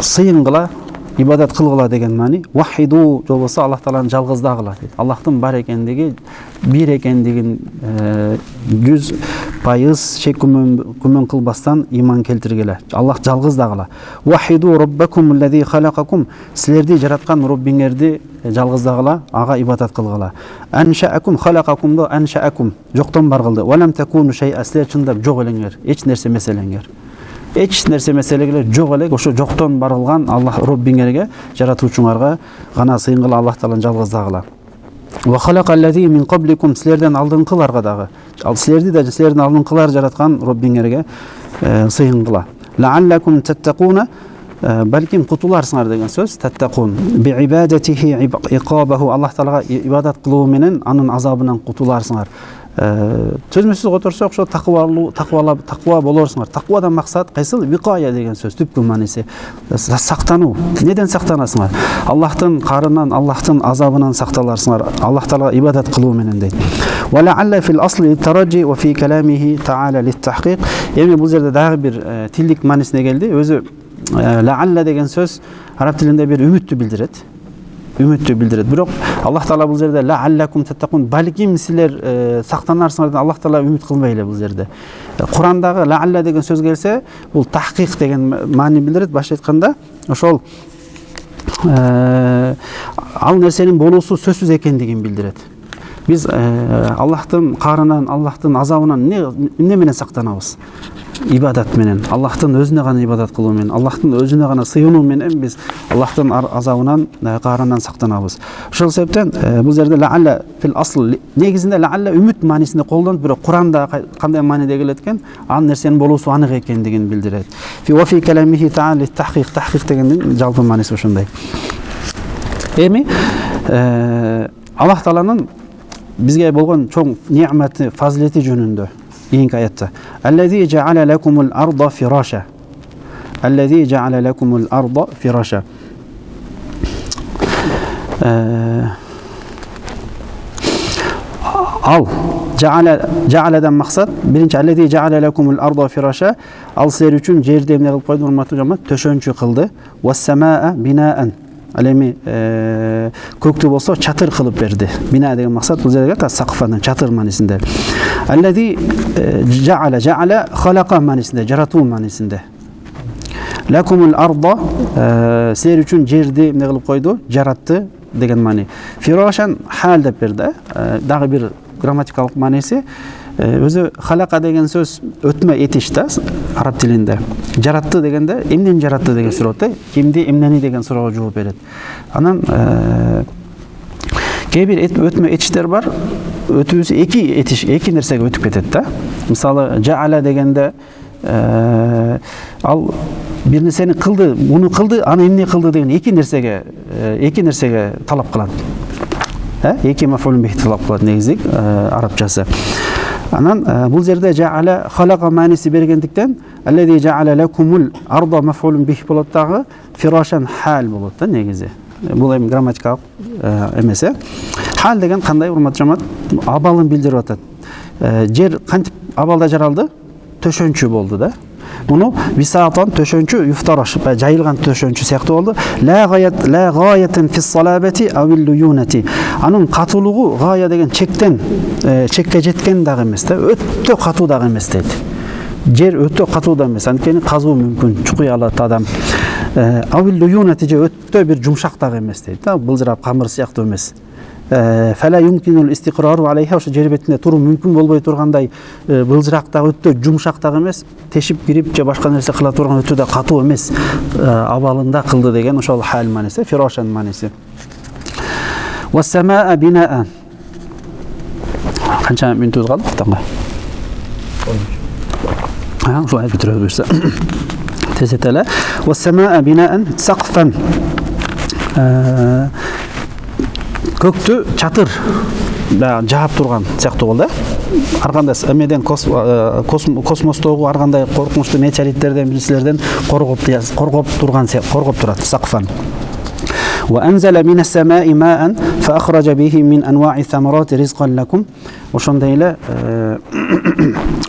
сыйынгыла, ибадат кылгыла деген маани. Вахиду, жолбосо Аллах Тааланы жалгыздагыла дейт. Аллахтын бар экендиги, бир экендигин 100% шек күмөн кылбастан иман келтиргиле. Аллах жалгыздагыла. Вахиду роббакум аллази халакакум, силерди жараткан Роббиңерди жалгыздагыла, ага ибадат кылгыла. Аншаакум халакакумду аншаакум, жоктон бар кылды. Валам такуну шай'a, силер чындап жок элеңер, эч нерсе эмес элеңер. Эч нерсе меселегилер жок элек, ошо жоктон барылган Аллах Роббиңерге, жаратуучуңарга гана сыйынгыла, Аллах Тааланы жалгыздагыла. Ва халакаллази мин qablikum, силерден алдыңкыларга дагы, силерди да силердин алдыңкылар жараткан Роббиңерге сыйынгыла. Лааллакум таттакуна, балким кутуларсыңар деген сөз. Таттакун би ибадатихи иqabahu, Аллах Таалага ибадат кылуу менен анын азабынан кутуларсыңар. Сөзмөсүз которсок, ошо таква болорсуңар. Таквадан максат кайсыл? Викая деген сөз, түпкү мааниси сактануу. Неден сактанасыңар? Аллахтын карынан, Аллахтын азабынан сакталарсыңар. Аллах Таалага ибадат кылуу менен дейт. Ва лаалла фил асли тараджи ва фи каламихи таала литтахқиқ. Эми бул жерде дагы бир тилдик маанисине келди. Өзү лаалла деген сөз араб тилинде бир үмүттү билдирет. Бирок Аллах Таала бул жерде лааллакум таттакун, балким силер сактанарсыңар, Аллах Таала үмүт кылбай эле бул жерде. Курандагы лаалла деген сөз келсе, бул тахқиқ деген маани билдирет. Башка айтканда, ошол ал нерсенин болуусу сөзсүз экендигин билдирет. Биз Аллахтын карынан, Аллахтын азабынан эмне менен сактанабыз? Ибадат менен, Аллахтын өзүнө гана ибадат кылуу менен, Аллахтын өзүнө гана сыйынуу менен биз Аллахтын азабынан, карынан сактанабыз. Ошол себептен бул жерде лаалла фил асл, негизинде лаалла үмүт маанисинде колдонуп, бирок Куранда кандай мааниде келет экен, ал нерсенин болуусу анык экендигин билдирет. Ва фи каламихи таала тахқиқ дегендин жалпы мааниси ошондой. Эми Аллах Тааланын бизге болгон чоң неаматы, фазилети жөнүндө кийинки аятта. Аллази жа'ала лакумул арда фираша. Аллази жа'ала лакумул арда фираша. Ал жа'аладан максат, биринчи аллази жа'ала лакумул арда фираша, ал силер үчүн жерди эмне кылып койду, урматтуу жамаат, төшөнчү кылды. Вас самаа бинаан, Ал эми көктү болсо чатыр кылып берди. Бина деген максат бул жерге сакфадан чатыр маанисинде. Аллази жа'ала халаqa маанисинде, жаратуу маанисинде. Лакумул арда сер үчүн жерди эмне кылып койду? Жаратты деген маани. Фирошан хал деп берди. Дагы бир грамматикалык мааниси өзү халаqa деген сөз өтмө этиш да араб тилинде. Жаратты дегенде эмнени жаратты деген суроо да. Кимди, эмнени деген суроого жооп берет. Анан кээ бир өтмө этиштер бар. Өтүүсү эки нерсеге өтүп кетет да. Мисалы жаала дегенде ал бир нерсени кылды, муну кылды, аны эмне кылды деген эки нерсеге талап кылат. Эки мафулун бихи талап кылат негизи арабчасы. Анан бул жерде жаала халаqa мааниси бергендиктен аллази жаала лакумул арда мафулун бихи болот дагы фирошан хал болот да негизи. Бул эми грамматикалык эмес. Хал деген кандай урматтуу жамаат абалын билдирип атат. Жер кантип абалда жаралды? Төшөнчү болду да. Муну висатан төшөнчү юфтараш, жайылган төшөнчү сыяктуу болду. Ла гаятан фис салабати авил лююнати. Анын катуулугу гая деген чекке жеткен дагы эмес да, өтө катуу дагы эмес дейт. Жер өтө катуу да эмес, анткени казуу мүмкүн, чукуй алат адам. Авил лююнати же өтө бир жумшак дагы эмес дейт да, былжырап камыр сыяктуу эмес. Фала юмкинул истиқрару алейха, ошо жер бетинде туруу мүмкүн болбой тургандай былжырак дагы өтө жумшак дагы эмес, тешип кирип же башка нерсе кыла турган өтө да катуу эмес, абалында кылды деген ошол хал мааниси, фирошан мааниси. Вассамаа бинаан. Канча мүнөт калды танга? Ошолай бүтүрө берсе. Тезетеле. Вассамаа бинаан сaqfan. Көктү чатыр жаап турган сыяктуу болду. Ар кандай эмеден космостогу ар кандай коркунучтуу метеориттерден, бирсилерден коргоп турат сакфан. وأنزل من السماء ماء فأخرج به من أنواع الثمرات رزقا لكم. Ошондой эле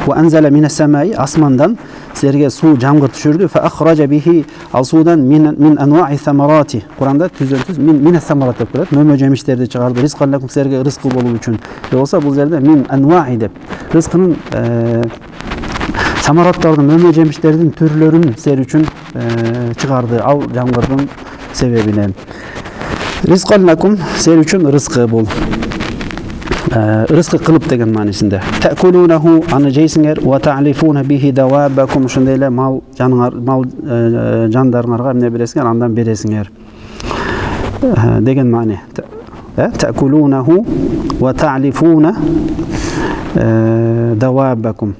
وأنزل من السماء асмандан силерге суу жамгыр түшүрдү. فأخرج به ал суудан من أنواع الثمرات. Куранда түздөн-түз من الثمرات деп келет. Мөмө жемиштерди чыгарды. رزقا لكم силерге рызкы болуу үчүн. Же болсо бул жерде من أنواع деп рызкынын самараттардын, мөмө жемиштердин түрлөрүн силер үчүн чыгарды ал жамгырдын себебинен. Ризкан лакум силер үчүн рызкы бул. Рызкы кылып деген маанисинде. Та'кулунаху аны жейсиңер ва та'лифуна бихи давабакум, ошондой эле мал жандарыңарга эмне бересиңер, андан бересиңер деген маани. Та'кулунаху ва та'лифуна давабакум.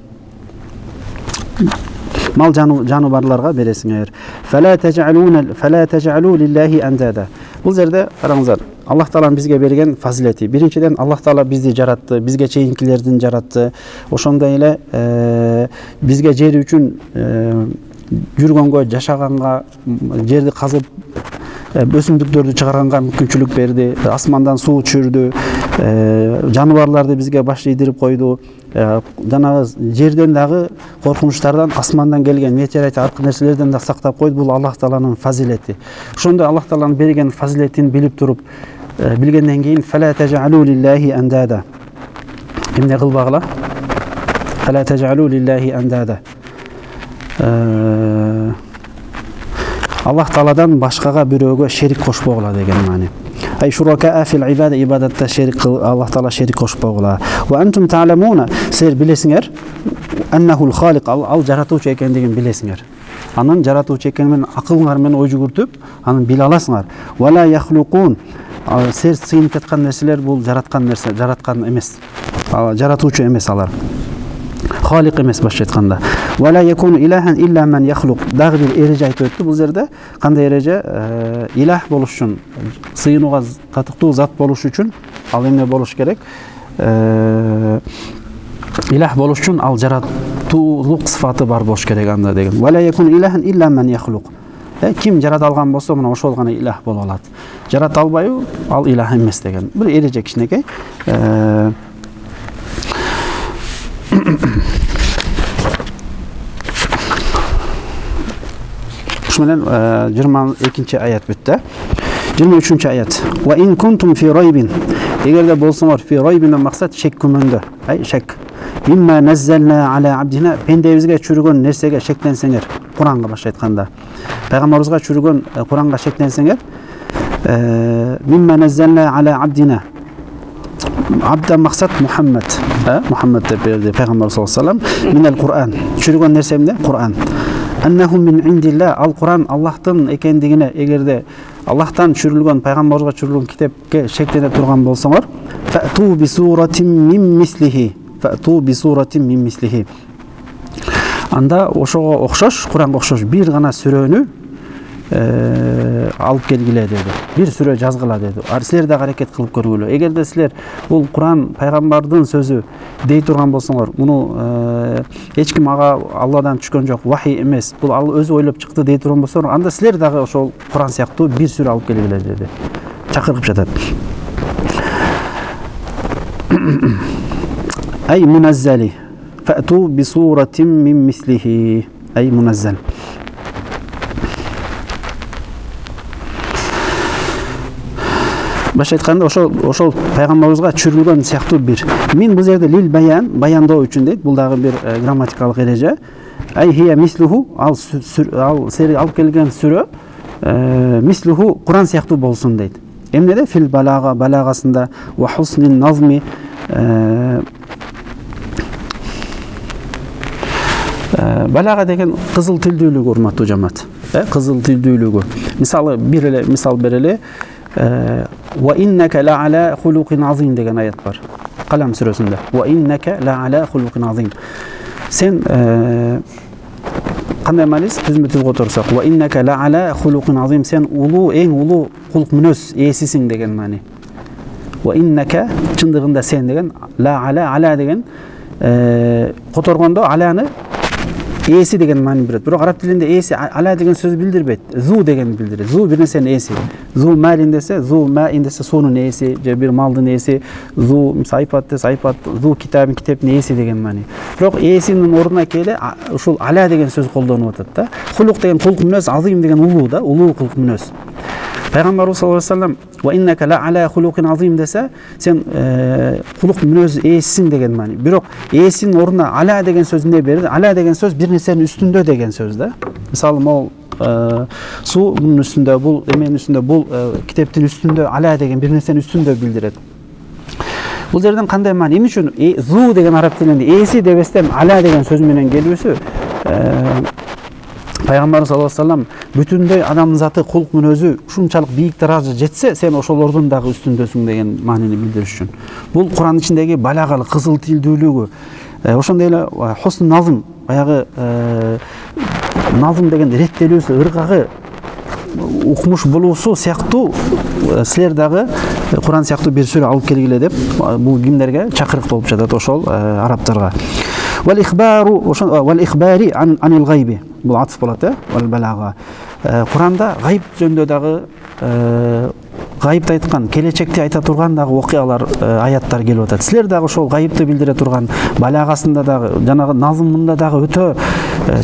Мал жаныбарларга бересиңер. Фала тажалу лиллахи андада. Бул жерде караңыздар, Аллах Тааланын бизге берген фазилети. Биринчиден Аллах Таала бизди жаратты, бизге чейинкилердин жаратты. Ошондой эле бизге жер үчүн жүргөнгө, жашаганга, жерди казып өсүмдүктөрдү чыгарганга мүмкүнчүлүк берди. Асмандан суу түшүрдү. Жаныбарларды бизге баш ийдирип койду. Жанагы жерден дагы коркунучтардан, асмандан келген метеорит аркы нерселерден да сактап койду. Бул Аллах Тааланын фазилети. Ошондой Аллах Тааланын берген фазилетин билип туруп, билгенден кийин фала тажалу лиллахи андада. Эмне кылбагыла? Фала тажалу лиллахи андада. Аллах Тааладан башкага бирөөгө шерик кошпогула деген маани. Ай шурака фил ибада, ибадатта шерик Аллах Таала шерик кошпогула. Ва антум та'ламуна, силер билесиңер, аннахул халик, ал жаратуучу экендигин билесиңер. Анын жаратуучу экенин акылыңар менен ой жүгүртүп, анын биле аласыңар. Ва ла яхлуқун, силер сыйынып жаткан нерселер бул жараткан эмес. Жаратуучу эмес алар. Халик эмес башка айтканда. Ва ла якуну илахан илля ман яхлуq. Дагы бир эреже айтып өттү бул жерде. Кандай эреже? Илах болуш үчүн, сыйынууга татыктуу зат болуш үчүн ал эмне болуш керек? Илах болуш үчүн ал жаратуулук сыфаты бар болуш керек анда деген. Ва ла якуну илахан илля ман яхлуq. Ким жарата алган болсо, мына ошол гана илах боло алат. Жарата албайбы, ал илах эмес деген. Бир эреже кичинекей. Ошо менен 22-аят бүттү. 23 ayet. Ve in kuntum fi raybin. Eğer de bolsoңор fi raybinden maksat şek kümöndө. Ay şek. Mimma nazzalna ala abdina. Pendebizge çürügön nersege şeklenseňer. Kur'anга başta aytkanda. Peygamberimizge çürügön Kur'anга şeklenseňer. Mimma nazzalna ala abdina. Abdan maksat Muhammed. Muhammed de berdi Peygamber sallallahu aleyhi ve sellem. Minel Kur'an. Çürügön nersemde? Kur'an. Annahum min indillah. Al Kur'an Allah'tan ekendigine egerde Allah'tan çürülgön Peygamber'e çürülgön kitapke şeklinde turgan bolsoňor, fa'tu bi suratin min mislihi. Fa'tu bi suratin min mislihi. Anda oşoga okşoş, Kur'an'a okşoş bir gana sürönü alıp kelgile dedi. Bir süre жазгыла dedi. Sizler de hareket kılıp görgülü. Eğer de sizler bu Kur'an Peygamber'din sözü dey turgan bolsoňor, bunu hiç kim aga Allah'dan düşkön jok, vahiy emes. Bu Allah özü oylap çıktı dey turgan bolsoňor, anda sizler de ошол Kur'an siyaktуу bir süre alıp kelgile dedi. Çakırıp жатат. Ay munazzali. Fa'tu bi suratin min mislihi. Ay munazzal. Başta aytkanda ошол Peygamberimizge çürülgön siyaktуу bir. Min bu yerde lil bayan, bayandоо üçin deyt. Bul dagı bir grammatikalik ereje. Ay hiye misluhu, al seri alıp kelgen sürö misluhu Kur'an siyaktуу bolsun deyt. Emne de fil balaga, balagasında ve husnin nazmi balaga degen kızıl tildүүлүгү urmattуу jamaat. Kızıl tildүүлүgü. Misalı bir ele misal bereli. Ve inneke la ala hulukin azim degen ayet var. Kalam surasında. Ve inneke la ala hulukin azim. Sen kanday manis tüzmü otursak. Ve inneke la ala hulukin azim. Sen ulu, en ulu huluk münöz eesisin degen mani. Ve inneke çındığında sen degen la ala degen kotorgondo alany eesi degen mani berет. Bирок arap tilinde eesi ala degen söz bildirbeyt. Zu degen bildirir. Zu bir nersenin eesi. Zu malin dese, zu ma'in dese sonun eesi, bir maldın eesi. Zu sayfat dese sayfat, zu kitapın eesi degen mani. Bирок eesinin oruna kele uşul ala degen söz koldonup atat da. Huluk degen huluk münöz, azim degen ulu da, ulu huluk münöz. Peygamber sallallahu aleyhi ve sellem ve inneke la ala hulukin azim dese sen huluk münöz eesisin degen mani. Bирок eesinin oruna ala degen söz ne berdi? Ala degen söz bir nersenin üstünde degen söz da. Misalım o su bunun üstünde, bul emeğin üstünde, bul kitaptın üstünde ala degen bir nersenin üstünde bildiret. Bu yerden kanday mani? Emin üçün zu degen arap tilinde eesi debestem ala degen söz menen gelüsü Peygamber sallallahu aleyhi ve sellem bütünдөй adamın zatı kuluk münözü şunçalık biyik daraja jetse sen oşolordun dagı üstündösüň degen manini bildiriş üçün. Bul Kur'an içindeki balagalı kızıl tildүүлүгү ошондой эле husn nazm баягы nazm деген реттелүүсү ыргагы укмуш болуусу сыяктуу силер дагы Kur'an сыяктуу бир сүрө алып келгиле деп бул кимдерге чакырык болуп жатат ошол арабтарга. Vel ihbari anil gaybi. Bu atıf bolat vel balaga. Kur'anda gayb jönündө dagı gayıpta aytkan, kelечекте ayta turgan dagı okıyalar, ayatlar gelip atat. Sizler dagı ошол gayıpты bildire turgan balagasında dagı, janagı nazmında dagı ötө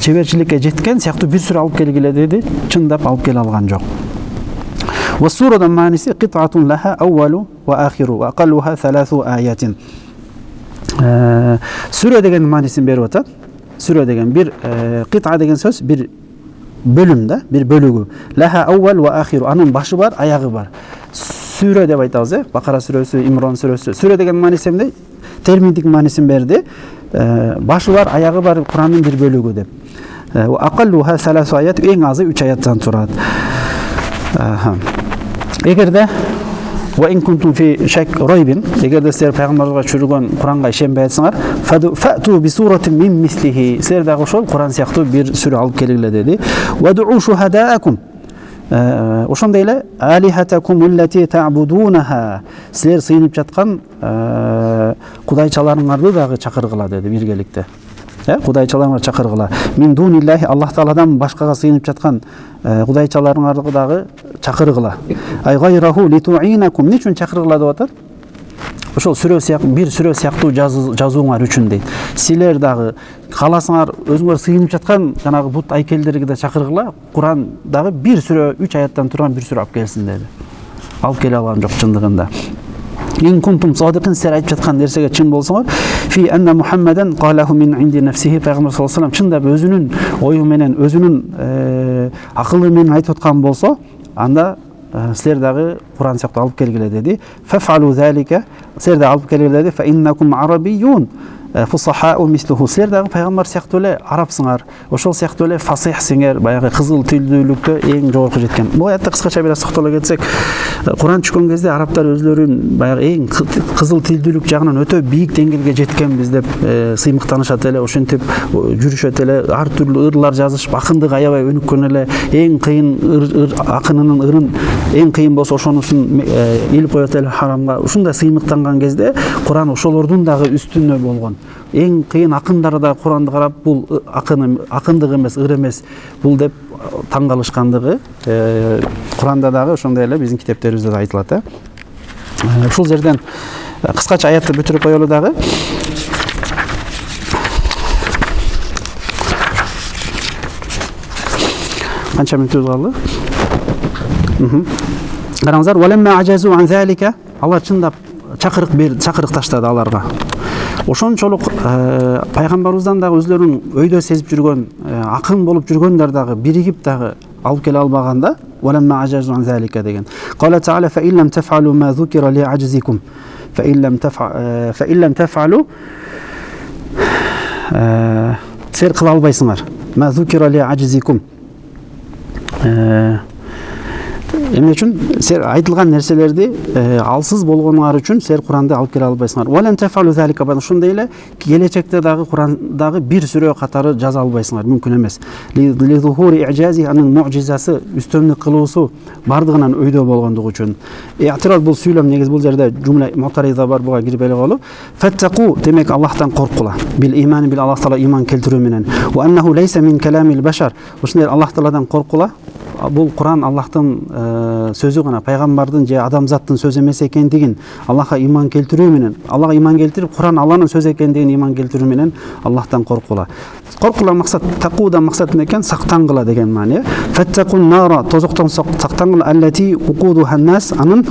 çeberçilikке жеткен сыяктуу bir sürü alıp kelgile dedi. Çındap alıp kele algan jok. Ve suradan manisi qit'atun laha awwalu ve akhiru ve aqalluha 3 ayatin. Süre degen manisini berip atat. Süre degen bir qit'a degen söz bir bölümde, bir bölügü. Laha awwal ve ahiru. Anın başı var, ayağı var. Süre dep aytabız, Bakara suresi, İmran suresi. Süre degen manisinde termindik manisini berdi. Başı var, ayağı var, Kur'an'ın bir bölügü dep. Ve aqalluha 3 ayat, en azı 3 ayattan turat. Eğer de ve in kuntum fi şek raybin, eğer de sizler Peygamber'e çürügön Kur'an'a işenbey etseňer, fa'tu bi suratin min mislihi. Sizler de oşol Kur'an siyaktуу bir sürü alıp kelgile dedi. Ve du'u şuhadaakum. Oşonda ele alihatakum allati ta'budunaha. Sizler sıyınıp жатқан kudayçalaryňарды dagı çakırgıla dedi birgelikte. Kudayçalaryňa çakırgıla. Min dunillahi, Allah Ta'aladan başkaga sıyınıp жатқан kudayçalaryňарды dagı çakırgıla. Ay gayrahu litu'inakum. Niçin çakırgıla dep atat? Ошол bir sürö siyaktуу жазууңар үчүн дейт. Силер дагы кааласаңар өзүңөр сыйынып жаткан жанагы бут айкелдерге да чакыргыла, Кур'ан дагы bir sürö 3 аяттан турган bir sürö алып келсин dedi. алып келе алган жок чындыгында. إن كنتم صادقين سر айтып жаткан нерсеге чын болсоңор في أن محمدا قاله من عند نفسه Peygamber sallallahu aleyhi ve sellem чындап өзүнүн ою менен өзүнүн акылы менен айтып аткан болсо анда силер дагы Куран сыяктуу алып келгиле деди. فافعلوا ذلك силер дагы алып келгиле деди. فإنكم عربيون фусахау мислуху силер дагы пайгамбар сыяктуу эле арабсыңар, ошол сыяктуу эле фасихсиңер, баягы кызыл тилдүүлүктө эң жогорку жеткен. Бул аятта кыскача бир аз токтоло кетсек, Куран түшкөн кезде арабтар өзлөрүн баягы эң кызыл тилдүүлүк жагынан өтө бийик деңгээлге жеткенбиз деп сыймыктанышат эле, ошентип жүрүшөт эле, ар түрлүү ырлар жазышып, акындык аябай өнүккөн эле, эң кыйын акынынын ырын эң кыйын болсо ошонусун илип коет эле харамга. Ушундай сыймыктанган кезде Куран ошолордун дагы үстүнө болгон. Эң кыйын акындар да Куранды карап, бул акындык эмес, ыр эмес, бул деп таң калышкандыгы Куранда дагы ошондой эле биздин китептерибизде да айтылат. Ушул жерден кыскача аятты бүтүрүп коелу дагы. Канча мүнөтүбүз калды? Караңыздар, валемма ажазу ан залика, алар чындап чакырык таштады аларга. Ошончолук пайгамбарыбыздан дагы өзлөрүн өйдө сезип жүргөн, акын болуп жүргөндөр дагы биригип дагы алып келе албаганда, валемма ажазу ан залика деген. Кала таала фа иллам тафалу ма зукира ли ажзикум. Фа иллам тафалу сер кыла албайсыңар. Ма зукира ли ажзикум. Эмне үчүн сер айтылган нерселерди алсыз болгонуңар үчүн сер Куранды алып келе албайсыңар. Валан тафалу залика, ошондой эле келечекте дагы Курандагы бир сүрө катары жаза албайсыңар, мүмкүн эмес. Ли зухури иджази, анын муъжизасы, үстөнлүк кылуусу бардыгынан өйдө болгондугу үчүн. Иътираз бул сүйлөм, негиз бул жерде жумла мутариза бар, буга кирип эле калып. Фаттaqu, демек Аллахтан коркула. Бил имани, бил Аллах таала иман келтирүү менен. Ва аннаху лейса мин каламил башар. Ошондой Аллах тааладан коркула. Бул Куран Аллахтын сөзү гана, пайгамбардын же адамзаттын сөзү эмес экендигин Аллахка иман келтирүү менен, Аллахка иман келтирип, Куран Алланын сөзү экендигин иман келтирүү менен Аллахтан коркула. Коркула максат, такуудан максат эмне экен? Сактангыла деген маани. Фаттакун нара, тозоктон сактангыла, аллати укудуха нас, анын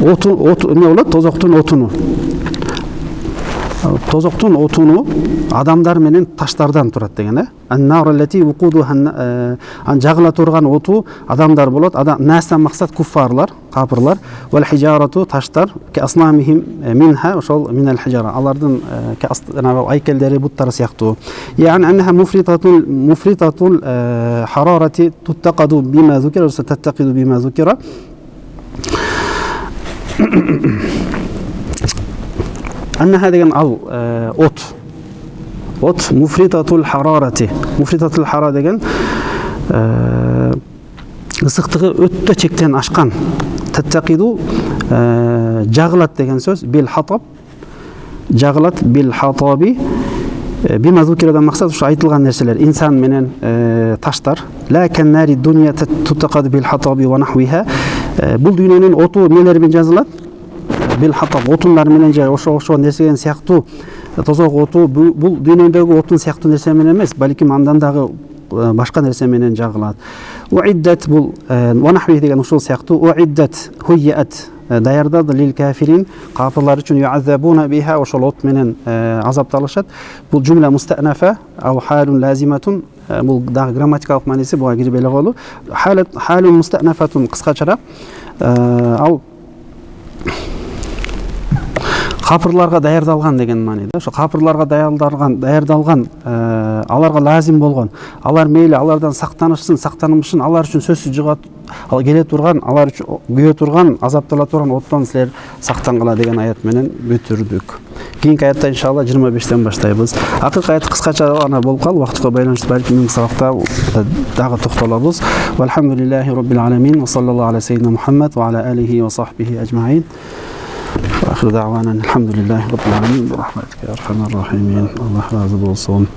оту эмне болот? Тозоктун отуну. Тозоктун отуну адамдар менен таштардан турат деген. Ан-нар аллати вукудуха, жагыла турган оту адамдар болот. Настан максат куффарлар, капырлар. Вал хижарату, таштар, ки аснамихим минха, ошол минал хижара. Алардын айкелдери, буттары сыяктуу. Яни аннаха муфритатул харарати туттакаду бима зукира, таттакиду бима зукира. Аннаха деген ал от муфритатул харарати. Муфритатул хара деген ысыктыгы өтө чектен ашкан. Таттакиду жагылат деген сөз. Бил хатаб, жагылат бил хатаби. Бима зукирадан максат ушу айтылган нерселер, инсан менен таштар. Ла каннари дуния туттакаду бил хатаби ва нахвиха. Бул дүйнөнүн оту эмнелер менен жазылат? Бил хатаб, отундар менен же ошо нерсеген сыяктуу тозок оту, бул дүйнөдөгү отун сыяктуу нерсе менен эмес, балким андан дагы башка нерсе менен жагылат. Уиддат, бул ванахви деген ушул сыяктуу. Уиддат хуйят, даярдады лил кафирин, капырлар үчүн юазабуна биха, ошол от менен азапталышат. Бул жумла мустанафа ау халун лазиматун, бул дагы грамматикалык мааниси, буга кирип эле коелу. Халун мустанафатун кыскачараак, ал капырларга даярдалган деген мааниде. Ошо капырларга даярдалган, аларга лазим болгон, алар мейли алардан сактанышсын, сактанымышын алар үчүн сөзсүз жыгат, ал келе турган, алар үчүн күйө турган, азаптала турган оттон силер сактангыла деген аят менен бүтүрдүк. Кийинки аятта иншалла 25-тен баштайбыз. Акыркы аят кыскача гана болуп калды, убактка байланыштуу балким миң сабакта дагы токтолобуз. Валхамдулиллахи роббил аламин, ва саллаллаху аля саййидина Мухаммад ва аля алихи ва сахбихи ажмаин. وآخر دعوانا الحمد لله رب العالمين برحمتك يا أرحم الراحمين. الله razı olsun.